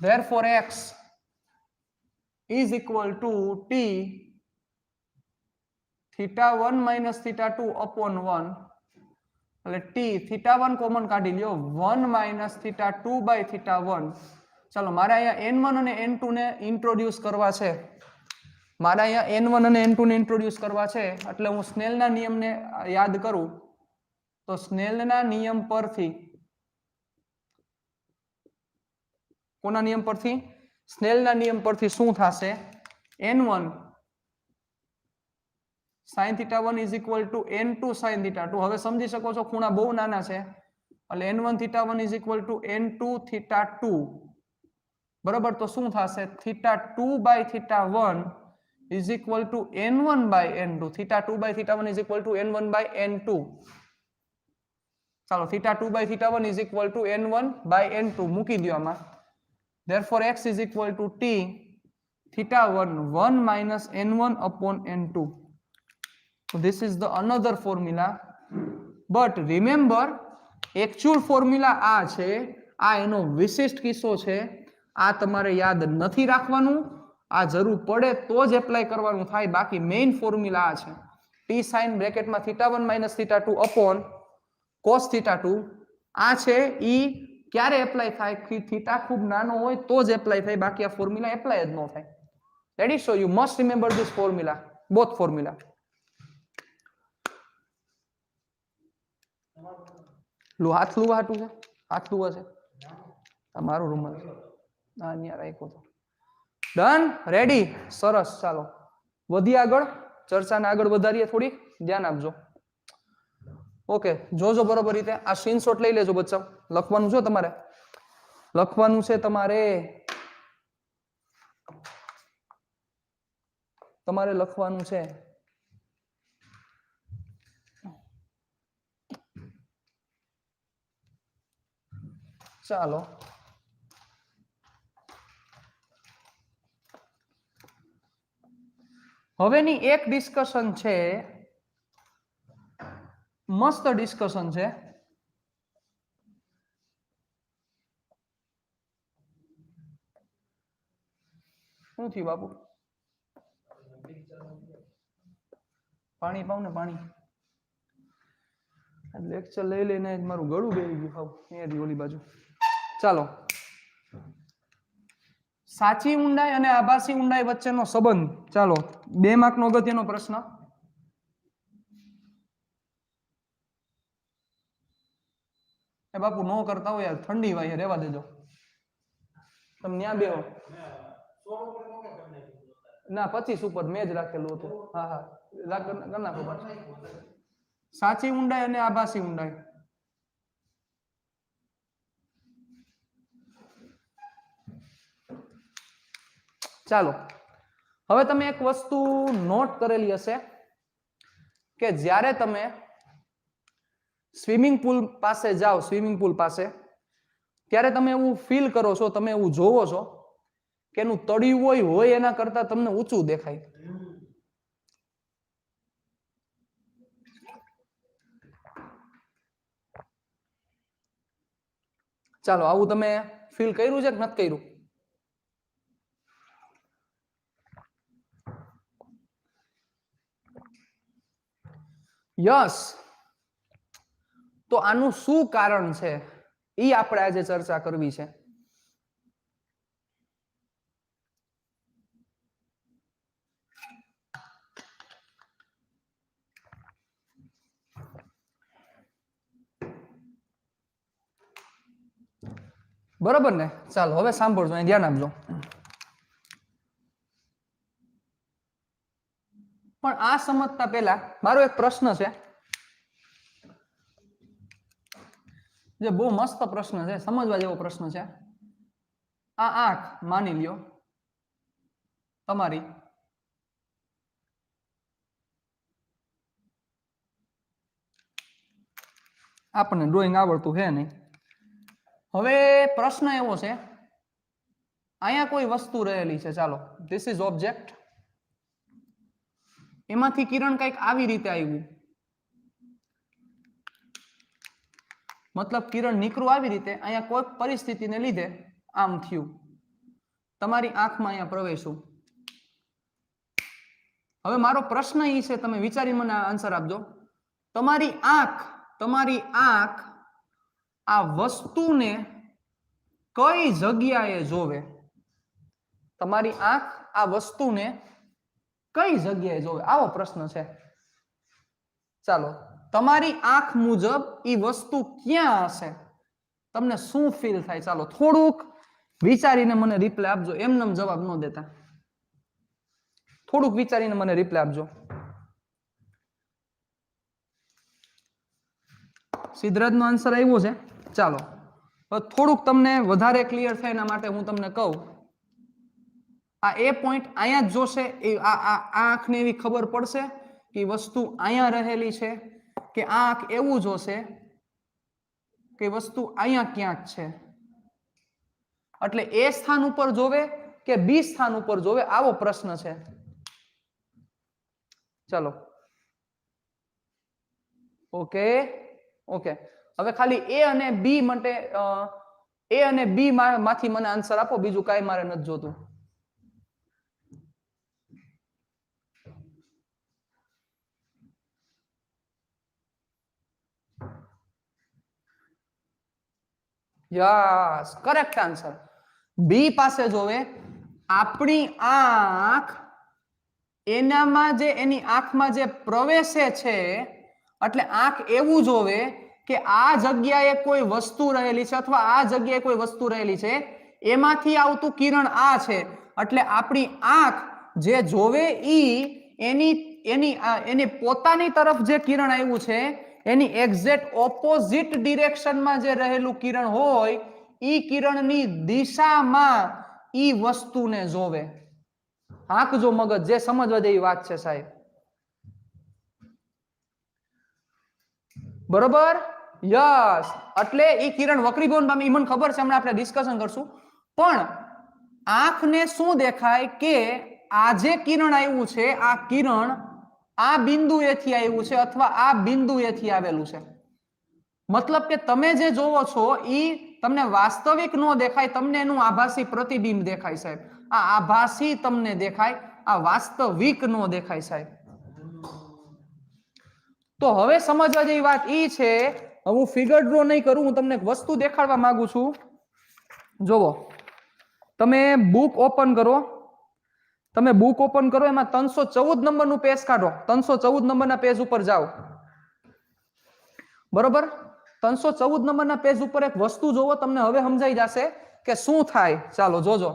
therefore x is equal to T θ1 minus θ2 upon 1, એટલે T θ1 કોમન કાઢી લ્યો, 1 minus θ2 by θ1, ચાલો મારે અહીંયા n1 અને n2 ને ઇન્ટ્રોડ્યુસ કરવા છે, મારે અહીંયા n1 અને n2 ને ઇન્ટ્રોડ્યુસ કરવા છે, એટલે હું સ્નેલના નિયમને યાદ કરું, તો સ્નેલના નિયમ પરથી, કોના નિયમ પરથી, સ્નેલના નિયમ પરથી શું થશે, n1 sin θ1 is equal to n2 sin θ2, હવે સમજી શકો છો ખૂણા બહુ નાના છે એટલે n1 θ1 is equal to n2 θ2, બરાબર, તો શું થશે, θ2 by θ1 is equal to n1 by n2, θ2 by θ1 is equal to n1 by n2, ચાલો θ2 by θ1 is equal to n1 by n2 મૂકી દો આમાં, therefore x is equal to T θ1 1 minus n1 upon n2, so this is the another formula, but remember actual formula આ છે, આ એનો વિશિષ્ટ કિસ્સો છે, આ તમારે યાદ નથી રાખવાનું, આ જરૂર પડે તો જ એપ્લાય કરવાનું થાય, બાકી મેઇન ફોર્મ્યુલા આ છે, T sin બ્રેકેટમાં θ1 minus θ2 upon cos θ2, આ છે ઈ ક્યારે એપ્લાય થાય, થીટા ખૂબ નાનો હોય તો જ એપ્લાય થાય, બાકી આ ફોર્મ્યુલા એપ્લાય જ ન થાય, ready, so you must remember this formula, both formula, હાથ લુવા હાટું છે, હાથ લુવા છે આ મારું રૂમાલ છે હા ન્યા રાખ્યો તો ડન રેડી સરસ ચાલો વધી આગળ ચર્ચાને આગળ વધારીએ થોડી ધ્યાન આપજો ઓકે જોજો બરોબર રીતે આ સ્ક્રીનશોટ લઈ લેજો બચ્ચા લખવાનું છે તમારે તમારે લખવાનું છે ચાલો હવેની એક ડિસ્કશન છે મસ્ત ડિસ્કશન છે શું થયું બાપુ પાણી પાવ ને પાણી લેક્ચર લઈ લઈને મારું ગળું બેસી ગયું હાવ અહીંયાથી ઓલી બાજુ ચાલો સાચી ઊંડાઈ અને આભાસી ઊંડાઈ વચ્ચેનો સંબંધ ચાલો 2 માર્કનો અગત્યનો પ્રશ્ન એ બાપુ નો કરતા હોય યાર ઠંડી વાય રહેવા દેજો તમે ન્યા બેહો ના 25 ઉપર મેં જ રાખેલું હતું હા હા કરી નાખો સાચી ઊંડાઈ અને આભાસી ઊંડાઈ ચાલો હવે તમે એક વસ્તુ નોટ કરેલી હશે કે જ્યારે તમે સ્વિમિંગ પુલ પાસે જાઓ સ્વિમિંગ પુલ પાસે ત્યારે તમે એવું ફીલ કરો છો તમે એવું જોવો છો કે એનું તળિયું હોય એના કરતા તમને ઊંચું દેખાય ચાલો આવું તમે ફીલ કર્યું છે કે નથી કર્યું યસ તો આનું શું કારણ છે એ આપણે આજે ચર્ચા કરવી છે બરોબર ને ચાલો હવે સાંભળજો અહીં ધ્યાન આપજો પણ આ સમજતા પહેલા મારો એક પ્રશ્ન છે જે બહુ મસ્ત પ્રશ્ન છે સમજવા જેવો પ્રશ્ન છે આ આંખ માની લ્યો તમારી આપણને ડ્રોઈંગ આવડતું છે નહીં હવે પ્રશ્ન એવો છે અહીંયા કોઈ વસ્તુ રહેલી છે ચાલો ધીસ ઇઝ ઓબ્જેક્ટ એમાંથી કિરણ કંઈક આવી રીતે આવ્યું મતલબ કિરણ નીકળું આવી રીતે અહીંયા કોઈ પરિસ્થિતિને લીધે આમ થયું તમારી આંખમાં અહીંયા પ્રવેશ્યું હવે મારો પ્રશ્ન એ છે તમે વિચારી મને આન્સર આપજો તમારી આંખ આ વસ્તુને કઈ જગ્યાએ જોવે તમારી આંખ આ વસ્તુને કઈ જગ્યાએ જોવે આવો પ્રશ્ન છે ચાલો તમારી આંખ મુજબ ઈ વસ્તુ ક્યાં હશે તમને શું ફીલ થાય ચાલો થોડુંક વિચારીને મને રિપ્લાય આપજો એમનેમ જવાબ ન દેતા થોડુંક વિચારીને મને રિપ્લાય આપજો સિદ્ધરાજનો આન્સર આવ્યો છે ચાલો થોડુંક તમને વધારે ક્લિયર થાય એના માટે હું તમને કહું આ એ પોઈન્ટ અહીંયા જ જોશે આ આંખને એવી ખબર પડશે કે વસ્તુ અહીંયા રહેલી છે કે આ આંખ એવું જોશે કે વસ્તુ અહીંયા ક્યાંક છે એટલે એ સ્થાન ઉપર જોવે કે બી સ્થાન ઉપર જોવે આવો પ્રશ્ન છે ચાલો ઓકે ઓકે હવે ખાલી એ અને બી માટે એ અને બી માંથી મને આન્સર આપો બીજું કાંઈ મારે નથી જોતું યસ કરેક્ટ આન્સર બી પાસે જોવે આપણી આંખ એનામાં જે એની આંખમાં જે પ્રવેશે છે એટલે આંખ એવું જોવે કે આ જગ્યાએ કોઈ વસ્તુ રહેલી છે અથવા આ જગ્યાએ કોઈ વસ્તુ રહેલી છે, એમાંથી આવતું કિરણ આ છે. એટલે આપણી આંખ જે જોવે એની પોતાની તરફ જે કિરણ આવ્યું છે એની એક્ઝેક્ટ ઓપોઝિટ ડિરેક્શનમાં જે રહેલું કિરણ હોય ઈ કિરણની દિશામાં ઈ વસ્તુને જોવે. હાંકજો મગજ, જે સમજવા જેવી વાત છે સાહેબ. બરોબર? યસ. એટલે ઈ કિરણ વક્રીભવન પામે, ઈ મને ખબર છે, હમણાં આપણે ડિસ્કશન કરશું. પણ આંખને શું દેખાય કે આ જે કિરણ આવ્યું છે આ કિરણ આ બિંદુએથી આવ્યું છે અથવા આ બિંદુએથી આવેલું છે. મતલબ કે તમે જે જોવો છો ઈ તમને વાસ્તવિક નો દેખાય, તમને એનું આભાસી પ્રતિબિંબ દેખાય સાહેબ. આ આભાસી તમને દેખાય, આ વાસ્તવિક નો દેખાય સાહેબ. તો હવે સમજવા જેવી વાત ઈ છે, હું ફિગર ડ્રો નહીં કરું, હું તમને એક વસ્તુ દેખાડવા માંગુ છું. જોવો, તમે બુક ઓપન કરો, તમે બુક ઓપન કરો, એમાં 314 નંબરનું પેજ કાઢો, 314 નંબરના પેજ ઉપર જાઓ. બરોબર? 314 નંબરના પેજ ઉપર એક વસ્તુ જોવો, તમને હવે સમજાઈ જશે કે શું થાય. ચાલો જોજો,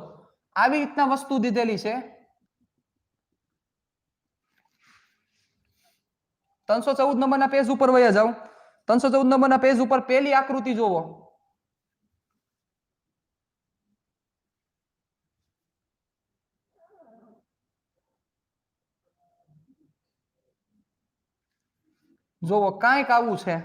આવી રીતના વસ્તુ દીધેલી છે. 314 નંબરના પેજ ઉપર વયા જાઓ. 314 નંબરના પેજ ઉપર પહેલી આકૃતિ જોવો. જોવો, કાંઈક આવું છે.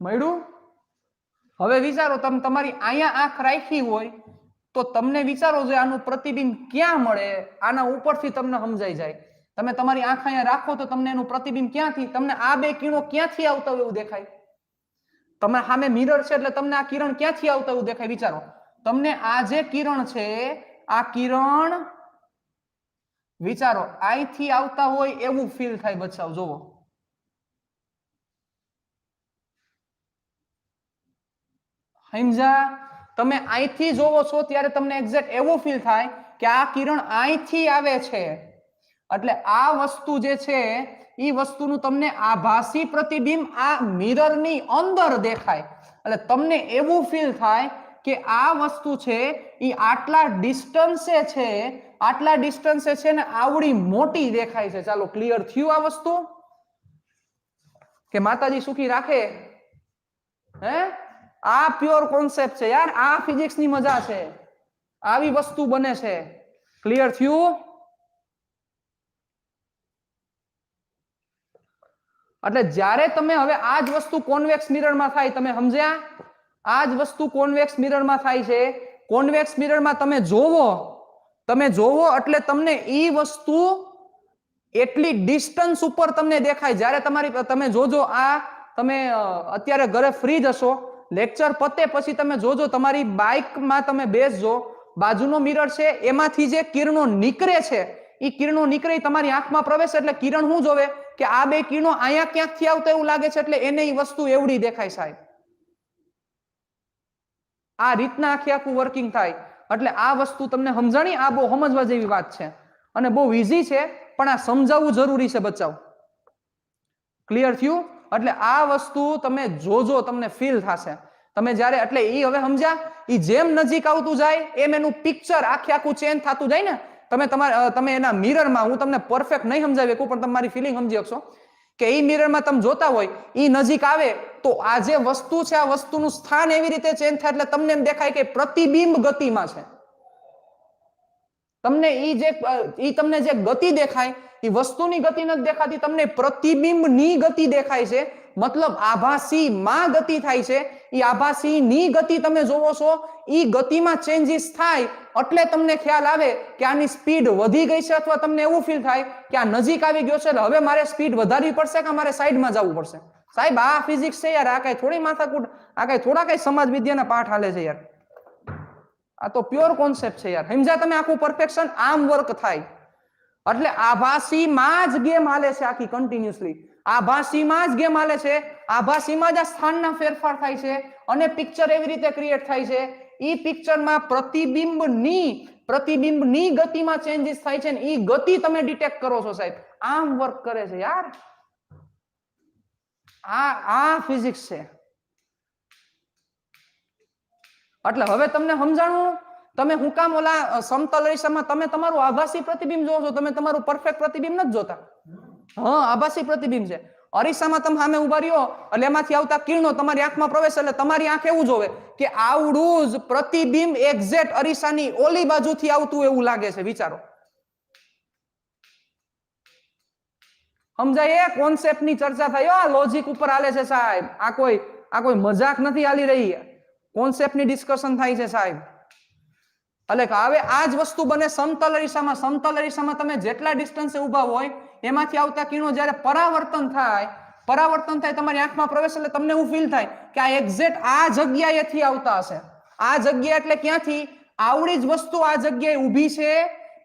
મળ્યું? હવે વિચારો, તમે તમારી અહીંયા આંખ રાખી હોય તો તમને વિચારો જો આનું પ્રતિબિંબ ક્યાં મળે, આના ઉપરથી તમને સમજાઈ જાય. તમે તમારી આંખ અહીંયા રાખો તો તમને એનું પ્રતિબિંબ ક્યાંથી, તમને આ બે કિરણો ક્યાંથી આવતા હોય એવું દેખાય? તમે સામે મિરર છે એટલે તમને આ કિરણ ક્યાંથી આવતા એવું દેખાય? વિચારો, તમને આ જે કિરણ છે આ કિરણ વિચારો અહીંથી આવતા હોય એવું ફીલ થાય. બચાવ જોવો, સમજા? તમે અહીંથી જોવો છો ત્યારે તમને એક્ઝેક્ટ એવું ફીલ થાય કે આ કિરણ અહીંથી આવે છે. એટલે આ વસ્તુ જે છે એ વસ્તુનું તમને આભાસી પ્રતિબિંબ આ મિરરની અંદર દેખાય. એટલે તમને એવું ફીલ થાય કે આ વસ્તુ છે એ આટલા ડિસ્ટન્સે છે, આટલા ડિસ્ટન્સે છે ને આવડી મોટી દેખાય છે. ચાલો, ક્લિયર થયું આ વસ્તુ? કે માતાજી સુખી રાખે? હે, આ પ્યોર કોન્સેપ્ટ છે યાર, આ ફિઝિક્સ ની મજા છે. આવી વસ્તુ બને છે. ક્લિયર થયું? એટલે જ્યારે તમે હવે આ જ વસ્તુ કોન્વેક્સ મિરરમાં થાય, તમે સમજ્યા? આ જ વસ્તુ કોન્વેક્સ મિરરમાં થાય છે. કોન્વેક્સ મિરરમાં તમે જોવો એટલે તમને ઈ વસ્તુ એટલી ડિસ્ટન્સ ઉપર તમને દેખાય. જ્યારે તમે જોજો, આ તમે અત્યારે ઘરે ફ્રી જશો, લેક્ચર પતે પછી તમે જોજો, તમારી બાઇકમાં તમે બેસજો, બાજુનો મિરર છે એમાંથી જે કિરણો નીકળે છે એ કિરણો નીકળે તમારી આંખમાં પ્રવેશે એટલે કિરણ શું જોવે કે આ બે કિરણો અહીંયા ક્યાંકથી આવતા એવું લાગે છે, એટલે એને એ વસ્તુ એવડી દેખાય સાહેબ. આ રીતના આખું વર્કિંગ થાય. એટલે આ વસ્તુ તમને સમજાણી? આ બહુ સમજવા જેવી વાત છે અને બહુ ઈઝી છે, પણ આ સમજાવવું જરૂરી છે બચ્ચાઓ. ક્લિયર થયું? એટલે આ વસ્તુ તમે જોજો, તમને ફીલ થશે. તમે જ્યારે એટલે ઈ હવે સમજ્યા, ઈ જેમ નજીક આવતું જાય એમ એનું પિક્ચર આખું ચેન્જ થતું જાય ને. તમે એના મિરરમાં, હું તમને પરફેક્ટ નહીં સમજાવી શકું પણ તમારી ફિલિંગ સમજી શકશો કે ઈ મિરરમાં તમે જોતા હોય, ઈ નજીક આવે તો આ જે વસ્તુ છે આ વસ્તુનું સ્થાન એવી રીતે ચેન્જ થાય એટલે તમને એમ દેખાય કે પ્રતિબિંબ ગતિમાં છે. તમને તમને જે ગતિ દેખાય એ વસ્તુની ગતિ નથી દેખાતી, તમને પ્રતિબિંબની ગતિ દેખાય છે. મતલબ આભાસી માં ગતિ થાય છે. એ આભાસી ની ગતિ તમે જોવો છો, એ ગતિમાં ચેન્જીસ થાય એટલે તમને ખ્યાલ આવે કે આની સ્પીડ વધી ગઈ છે, અથવા તમને એવું ફીલ થાય કે આ નજીક આવી ગયો છે એટલે હવે મારે સ્પીડ વધારવી પડશે કે મારે સાઈડમાં જવું પડશે. સાહેબ, આ ફિઝિક્સ છે યાર, આ કઈ થોડી માથાકૂટ, આ કઈ થોડા કઈ સમાજ વિદ્યાના પાઠ હાલે છે યાર. આ તો પ્યોર કોન્સેપ્ટ છે યાર. સમજ્યા તમે? આખું પરફેક્શન આમ વર્ક થાય. એટલે આભાસી માં જ ગેમ હાલે છે આખી કન્ટિન્યુઅસલી. આભાસીમાં જ ગેમ હાલે છે, આભાસીમાં જ આ સ્થાનના ફેરફાર થાય છે અને પિક્ચર એવી રીતે ક્રિએટ થાય છે. ઈ પિક્ચરમાં પ્રતિબિંબની ગતિમાં ચેન્જીસ થાય છે ને ઈ ગતિ તમે ડિટેક્ટ કરો છો સાહેબ. આમ વર્ક કરે છે યાર. આ ફિઝિક્સ છે. એટલે હવે તમને સમજાણું તમે હું કામ ઓલા સમતલ અરીસામાં તમે તમારું આભાસી પ્રતિબિંબ જોવો છો, તમે તમારું પરફેક્ટ પ્રતિબિંબ નથી જોતા. હા, આભાસી પ્રતિબિંબ છે. અરીસામાં તમે સામે ઉભા રહ્યો એટલે એમાંથી આવતા કિરણો તમારી આંખમાં પ્રવેશે એટલે તમારી આંખ એવું જોવે કે આવડું જ પ્રતિબિંબ એક્ઝેક્ટ અરીસાની ઓલી બાજુથી આવતું એવું લાગે છે. વિચારો, સમજાય? એ કોન્સેપ્ટની ચર્ચા થાય. આ લોજિક ઉપર હાલે છે સાહેબ. આ કોઈ મજાક નથી હાલી રહી. કોન્સેપ્ટની ડિસ્કશન થાય છે સાહેબ. એટલે હવે આ જ વસ્તુ બને સમતલ અરીસામાં. સમતલ અરીસામાં તમે જેટલા ડિસ્ટન્સે ઊભા હોય એમાંથી આવતા કિરણો જ્યારે પરાવર્તન થાય તમારી આંખમાં પ્રવેશ એટલે તમને એવું ફીલ થાય કે આ એક્ઝેક્ટ આ જગ્યાએથી આવતા હશે. આ જગ્યા એટલે ક્યાંથી? આવડી જ વસ્તુ આ જગ્યાએ ઊભી છે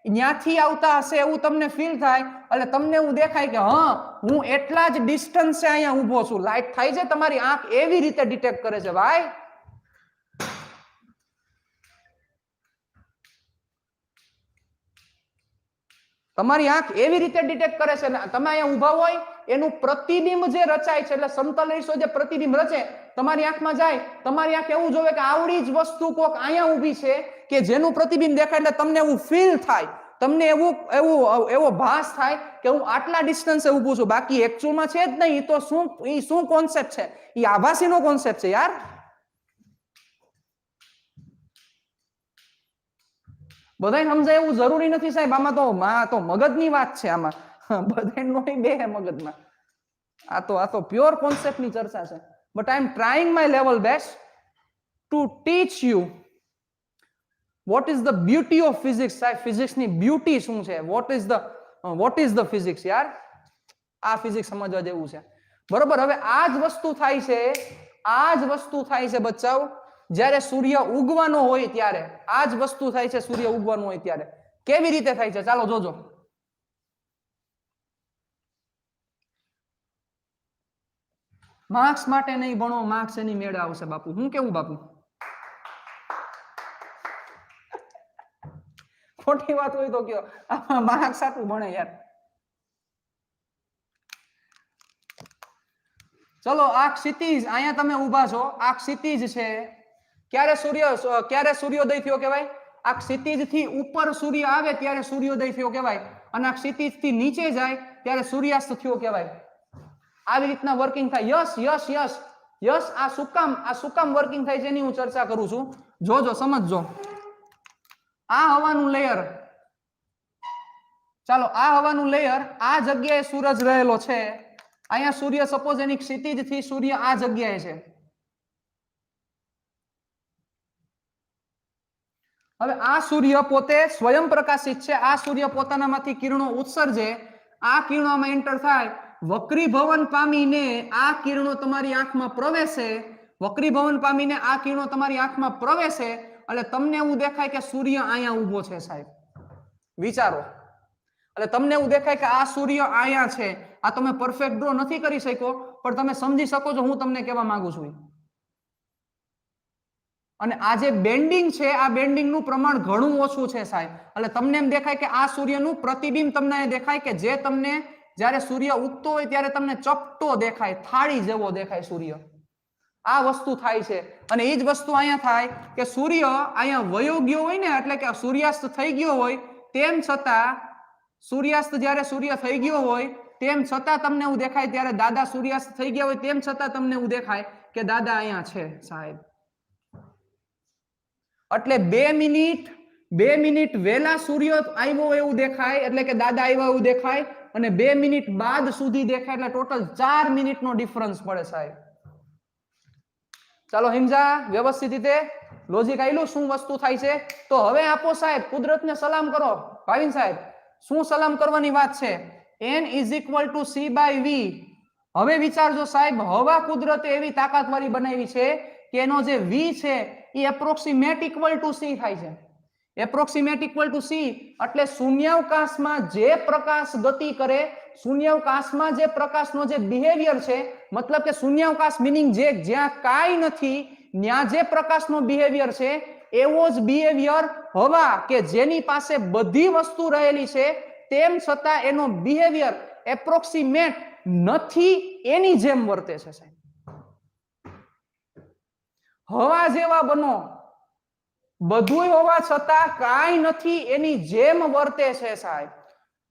ત્યાંથી આવતા હશે એવું તમને ફીલ થાય. એટલે તમને એવું દેખાય કે હા, હું એટલા જ ડિસ્ટન્સે અહીંયા ઊભો છું. લાઈટ થાય છે, તમારી આંખ એવી રીતે ડિટેક્ટ કરે છે ભાઈ. તમારી આંખ એવી રીતે ડિટેક્ટ કરે છે ને તમે અહીંયા ઊભા હોય એનું પ્રતિબિંબ જે રચાય છે, એટલે સમતલ અરીસો જે પ્રતિબિંબ રચે તમારી આંખમાં જાય, તમારી આંખ એવું જોવે કે આવડી જ વસ્તુ કોક અહીંયા ઊભી છે કે જેનું પ્રતિબિંબ દેખાય એટલે તમને એવું ફીલ થાય, તમને એવો ભાસ થાય કે હું આટલા ડિસ્ટન્સે ઊભું છું. બાકી એકચ્યુઅલમાં છે જ નહીં. તો શું કોન્સેપ્ટ છે? એ આભાસીનો કોન્સેપ્ટ છે યાર. બધાય સમજાય એવું જરૂરી નથી સાહેબ. આમાં તો મગજની વાત છે. આમાં બધાય નોય બે મગજમાં. આ તો પ્યોર કોન્સેપ્ટની ચર્ચા છે. But I M trying my level best to teach you what is the beauty of physics. સાહેબ, ફિઝિક્સની બ્યુટી શું છે? વોટ ઇઝ ધ ફિઝિક્સ યાર. આ ફિઝિક્સ સમજવા જેવું છે. બરોબર. હવે આ જ વસ્તુ થાય છે બચ્ચાઓ જ્યારે સૂર્ય ઉગવાનો હોય ત્યારે. આ જ વસ્તુ થાય છે સૂર્ય ઉગવાનો હોય ત્યારે. કેવી રીતે થાય છે ચાલો જોજો. માર્ક્સ માટે નહીં ભણો, માર્ક્સ એની મેળે આવશે બાપુ. હું કેવું બાપુ? ખોટી વાત હોય તો કયો. માર્ક્સ સાચું ભણે યાર. ચલો, આ ક્ષિતિજ અહીંયા તમે ઊભા છો, આ ક્ષિતિજ છે. ક્યારે સૂર્યોદય થયો કહેવાય? આ ક્ષિતિજ થી ઉપર સૂર્ય આવે ત્યારે સૂર્યોદય થયો કહેવાય, અને આ ક્ષિતિજ થી નીચે જાય ત્યારે સૂર્યાસ્ત થયો કહેવાય. આવી રીતના વર્કિંગ થાય. યસ આ શું કામ વર્કિંગ થાય છે એની હું ચર્ચા કરું છું. જોજો, સમજજો. આ હવાનું લેયર, ચાલો આ હવાનું લેયર આ જગ્યાએ સૂરજ રહેલો છે. અહીંયા સૂર્ય સપોઝ એની ક્ષિતિજ થી સૂર્ય આ જગ્યાએ છે. હવે આ સૂર્ય પોતે સ્વયં પ્રકાશિત છે. આ સૂર્ય પોતાનામાંથી કિરણો ઉત્સર્જે. આ કિરણોમાં એન્ટર થાય, વક્રીભવન પામીને આ કિરણો તમારી આંખમાં પ્રવેશે. વક્રીભવન પામીને આ કિરણો તમારી આંખમાં પ્રવેશે એટલે તમને એવું દેખાય કે સૂર્ય અહીંયા ઊભો છે સાહેબ. વિચારો. એટલે તમને એવું દેખાય કે આ સૂર્ય અહીંયા છે. આ તમે પરફેક્ટ ડ્રો નથી કરી શક્યો પણ તમે સમજી શકો છો હું તમને કહેવા માંગુ છું. અને આ જે બેન્ડિંગ છે આ બેન્ડિંગ નું પ્રમાણ ઘણું ઓછું છે સાહેબ. એટલે તમને એમ દેખાય કે આ સૂર્યનું પ્રતિબિંબ તમને દેખાય કે જે તમને જ્યારે સૂર્ય ઉગતો હોય ત્યારે તમને ચપટો દેખાય, થાળી જેવો દેખાય સૂર્ય. આ વસ્તુ થાય છે. અને એ જ વસ્તુ અહીંયા થાય કે સૂર્ય અહીંયા વયો ગયો હોય ને, એટલે કે સૂર્યાસ્ત થઈ ગયો હોય તેમ છતાં સૂર્યાસ્ત જ્યારે સૂર્ય થઈ ગયો હોય તેમ છતાં તમને એવું દેખાય, ત્યારે દાદા સૂર્યાસ્ત થઈ ગયા હોય તેમ છતાં તમને એવું દેખાય કે દાદા અહીંયા છે સાહેબ. એટલે 2 મિનિટ વહેલા સૂર્ય આવ્યો એવું દેખાય એટલે કે દાદા આવ્યા એવું દેખાય, અને 2 મિનિટ બાદ સુધી દેખાય એટલે ટોટલ 4 મિનિટનો ડિફરન્સ પડે સાહેબ. ચાલો સમજા વ્યવસ્થિત રીતે લોજિક આયલું શું વસ્તુ થાય છે. તો હવે આપો સાહેબ કુદરતને સલામ કરો. ભાવિન સાહેબ શું સલામ કરવાની વાત છે? n = c/v. હવે વિચારજો સાહેબ, હવા કુદરતે એવી તાકાતવાળી બનાવી છે કે એનો જે v છે એ એપ્રોક્સિમેટ ઇક્વલ ટુ c થાય છે. એપ્રોક્સિમેટ ઇક્વલ ટુ c એટલે શૂન્યાવકાશમાં જે પ્રકાશ ગતિ કરે શૂન્યાવકાશમાં જે પ્રકાશનો જે બિહેવિયર છે, મતલબ કે શૂન્યાવકાશ મીનિંગ જે જ્યાં કાંઈ નથી ત્યાં જે પ્રકાશનો બિહેવિયર છે એવો જ બિહેવિયર હવા કે જેની પાસે બધી વસ્તુ રહેલી છે તેમ છતાં એનો બિહેવિયર એપ્રોક્સિમેટ નથી એની જેમ વર્તે છે સાહેબ. હવા જેવા બનો, બધુંય હોવા છતાં કાંઈ નથી એની જેમ વર્તે છે સાહેબ.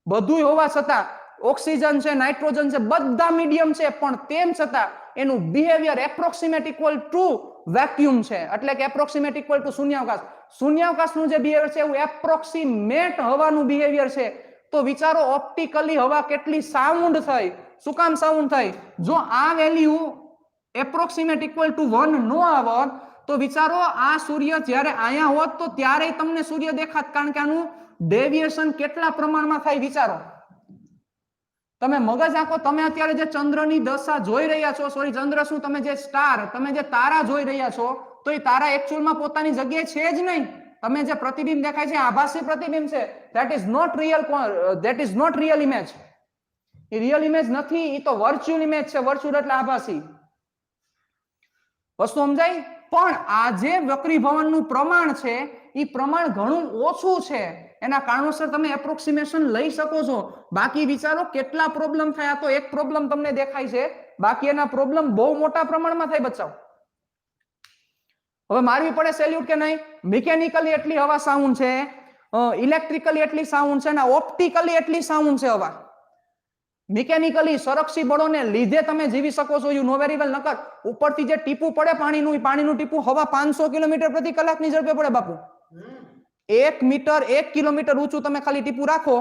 બધુંય હોવા છતાં ઓક્સિજન છે, નાઇટ્રોજન છે, બધા મીડિયમ છે, પણ તેમ છતાં એનું behaviour approximate equal to vacuum છે, એટલે કે એપ્રોક્સિમેટ ઇક્વલ ટુ શૂન્યાવકાશ. શૂન્યાવકાશનું જે બિહેવિયર છે એવું એપ્રોક્સિમેટ હવાનું બિહેવિયર છે. તો વિચારો ઓપ્ટિકલી હવા કેટલી સાઉન્ડ થઈ. શું કામ સાઉન્ડ થઈ? જો આ વેલ્યુ એપ્રોક્સિમેટ ઇક્વલ ટુ 1 નો આવત તો વિચારો આ સૂર્ય જ્યારે અહીંયા હોત તો ત્યારે તમને સૂર્ય દેખાત, કારણ કે આનું ડેવિએશન કેટલા પ્રમાણમાં થાય વિચારો. તમે મગજ આંખો, તમે અત્યારે જે ચંદ્રની દશા જોઈ રહ્યા છો, સોરી ચંદ્ર શું, તમે જે સ્ટાર, તમે જે તારા જોઈ રહ્યા છો, તો એ તારા એકચ્યુઅલમાં પોતાની જગ્યાએ છે જ નહીં. તમે જે પ્રતિબિંબ દેખાય છે આભાસી પ્રતિબિંબ છે. That is not real image. એ રિયલ ઇમેજ નથી, એ તો વર્ચ્યુઅલ ઇમેજ છે. વર્ચ્યુઅલ એટલે આભાસી વસ્તુ, સમજાય? પણ આ જે વક્રીભવનનું પ્રમાણ છે એ પ્રમાણ ઘણું ઓછું છે. એના કારણોસર તમે એપ્રોક્સિમેશન લઈ શકો છો. બાકી વિચારો કેટલા પ્રોબ્લેમ થાય. આ તો એક પ્રોબ્લેમ તમને દેખાય છે, બાકી એના પ્રોબ્લેમ બહુ મોટા પ્રમાણમાં થાય બચ્ચાઓ. હવે મારવી પડે સેલ્યુટ કે નહીં? મિકેનિકલી એટલી હવા સાઉન્ડ છે, ઇલેક્ટ્રિકલી એટલી સાઉન્ડ છે, અને ઓપ્ટિકલી એટલી સાઉન્ડ છે હવા. મિકેનિકલી સંરક્ષી બળોને લીધે તમે જીવી શકો છો. You know very well. નકર ઉપરથી જે ટીપું પડે પાણીનું, એ પાણીનું ટીપું હવા 500 કિલોમીટર પ્રતિ કલાકની ઝડપે પડે બાપુ. 1 મીટર 1 કિલોમીટર ઊંચું તમે ખાલી ટીપું રાખો,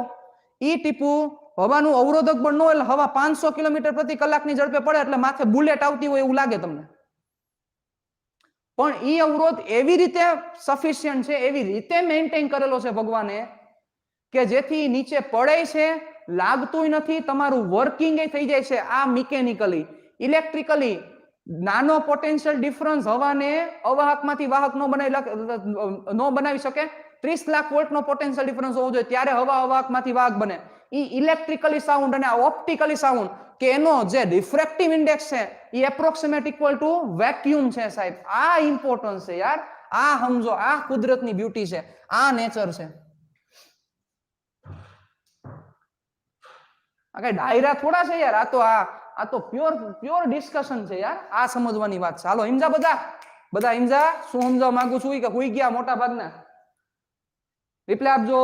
ઈ ટીપું હવાનું અવરોધક બળ ન હોય એટલે હવા 500 કિલોમીટર પ્રતિ કલાકની ઝડપે પડે એટલે માથે બુલેટ આવતી હોય એવું લાગે તમને. પણ ઈ અવરોધ એવી રીતે સફિશિયન્ટ છે, એવી રીતે મેન્ટેન કરેલો છે ભગવાને કે જેથી નીચે પડે છે, લાગતું નથી, તમારું વર્કિંગ થઈ જાય છે. આ મિકેનિકલી. ઇલેક્ટ્રિકલી નાનો પોટેન્શિયલ ડિફરન્સ હવાને અવાહકમાંથી વાહક ન બનાવી શકે. 30 લાખ વોલ્ટનો પોટેન્શિયલ ડિફરન્સ હોવો જોઈએ ત્યારે હવા અવાહકમાંથી વાહક બને. ઈ ઇલેક્ટ્રિકલી સાઉન્ડ અને ઓપ્ટિકલી સાઉન્ડ કે એનો જે રિફ્રેક્ટિવ ઇન્ડેક્સ છે એ એપ્રોક્સિમેટ ઇક્વલ ટુ વેક્યુમ છે સાહેબ. આ ઇમ્પોર્ટન્સ છે યાર. આ સમજો, આ કુદરતની બ્યુટી છે, આ નેચર છે. આ કઈ ડાયરા થોડા છે યાર. આ તો પ્યોર ડિસ્કશન છે યાર. આ સમજવાની વાત છે. હાલો હિમજા, બધા હિમજા. શું સમજાવવા માંગુ છું કે હુઈ ગયા મોટા ભાગના? રિપ્લાય આપજો.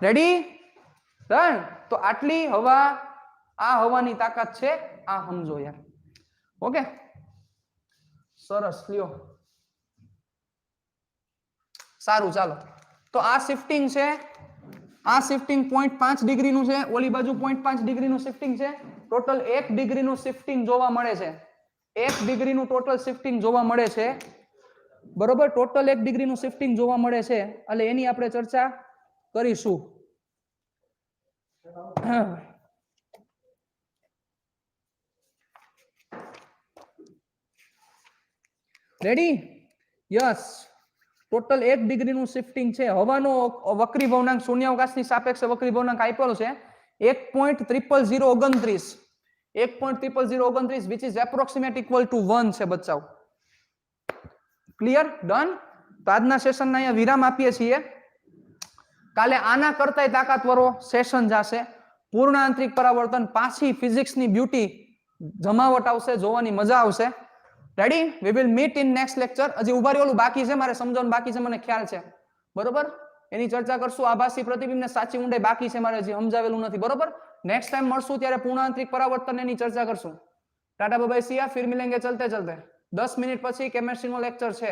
રેડી? ડન. તો આટલી હવા, આ હવાની તાકાત છે, આ સમજો યાર. ઓકે, સરસ. લ્યો, સારું. ચાલો, તો આ શિફ્ટિંગ છે, આ શિફ્ટિંગ 0.5 ડિગ્રીનું છે, ઓલી બાજુ 0.5 ડિગ્રીનું શિફ્ટિંગ છે. ટોટલ 1 ડિગ્રીનું શિફ્ટિંગ જોવા મળે છે. 1 ડિગ્રીનું ટોટલ શિફ્ટિંગ જોવા મળે છે. બરોબર, ટોટલ 1 ડિગ્રીનું શિફ્ટિંગ જોવા મળે છે. એટલે એની આપણે ચર્ચા કરીશું. રેડી? યસ. ટોટલ 1 ડિગ્રીનું શિફ્ટિંગ છે. હવાનો વક્રીભવનાંક શૂન્યાવકાશની સાપેક્ષે વક્રીભવનાંક આપેલો છે 1.00029. 1.00029 which is approximate equal to 1 છે બચ્ચાઓ. ક્લિયર? ડન. તો આજના સેશનના અહીંયા વિરામ આપીએ છીએ. કાલે આના કરતાય તાકાતવાળો સેશન જશે. પૂર્ણ આંતરિક પરાવર્તન, પાછી ફિઝિક્સની બ્યુટી જમાવટ આવશે, જોવાની મજા આવશે. Ready? We will meet in next lecture. હજી ઉભા રહ્યો, ઓલું બાકી છે, મારે સમજાવવાનું બાકી છે, મને ખ્યાલ છે. બરોબર, એની ચર્ચા કરશું. આભાસી પ્રતિબિંબને સાચી ઊંડાઈ બાકી છે, મારે હજી સમજાવેલું નથી. બરોબર, નેક્સ્ટ ટાઈમ મળશું ત્યારે પૂર્ણ આંતરિક પરાવર્તન એની ચર્ચા કરશું. ટાટા બાય બાય, સિયા, ફિર મિલેંગે ચલતે ચલતે. 10 મિનિટ પછી કેમેસ્ટ્રીનો લેક્ચર છે.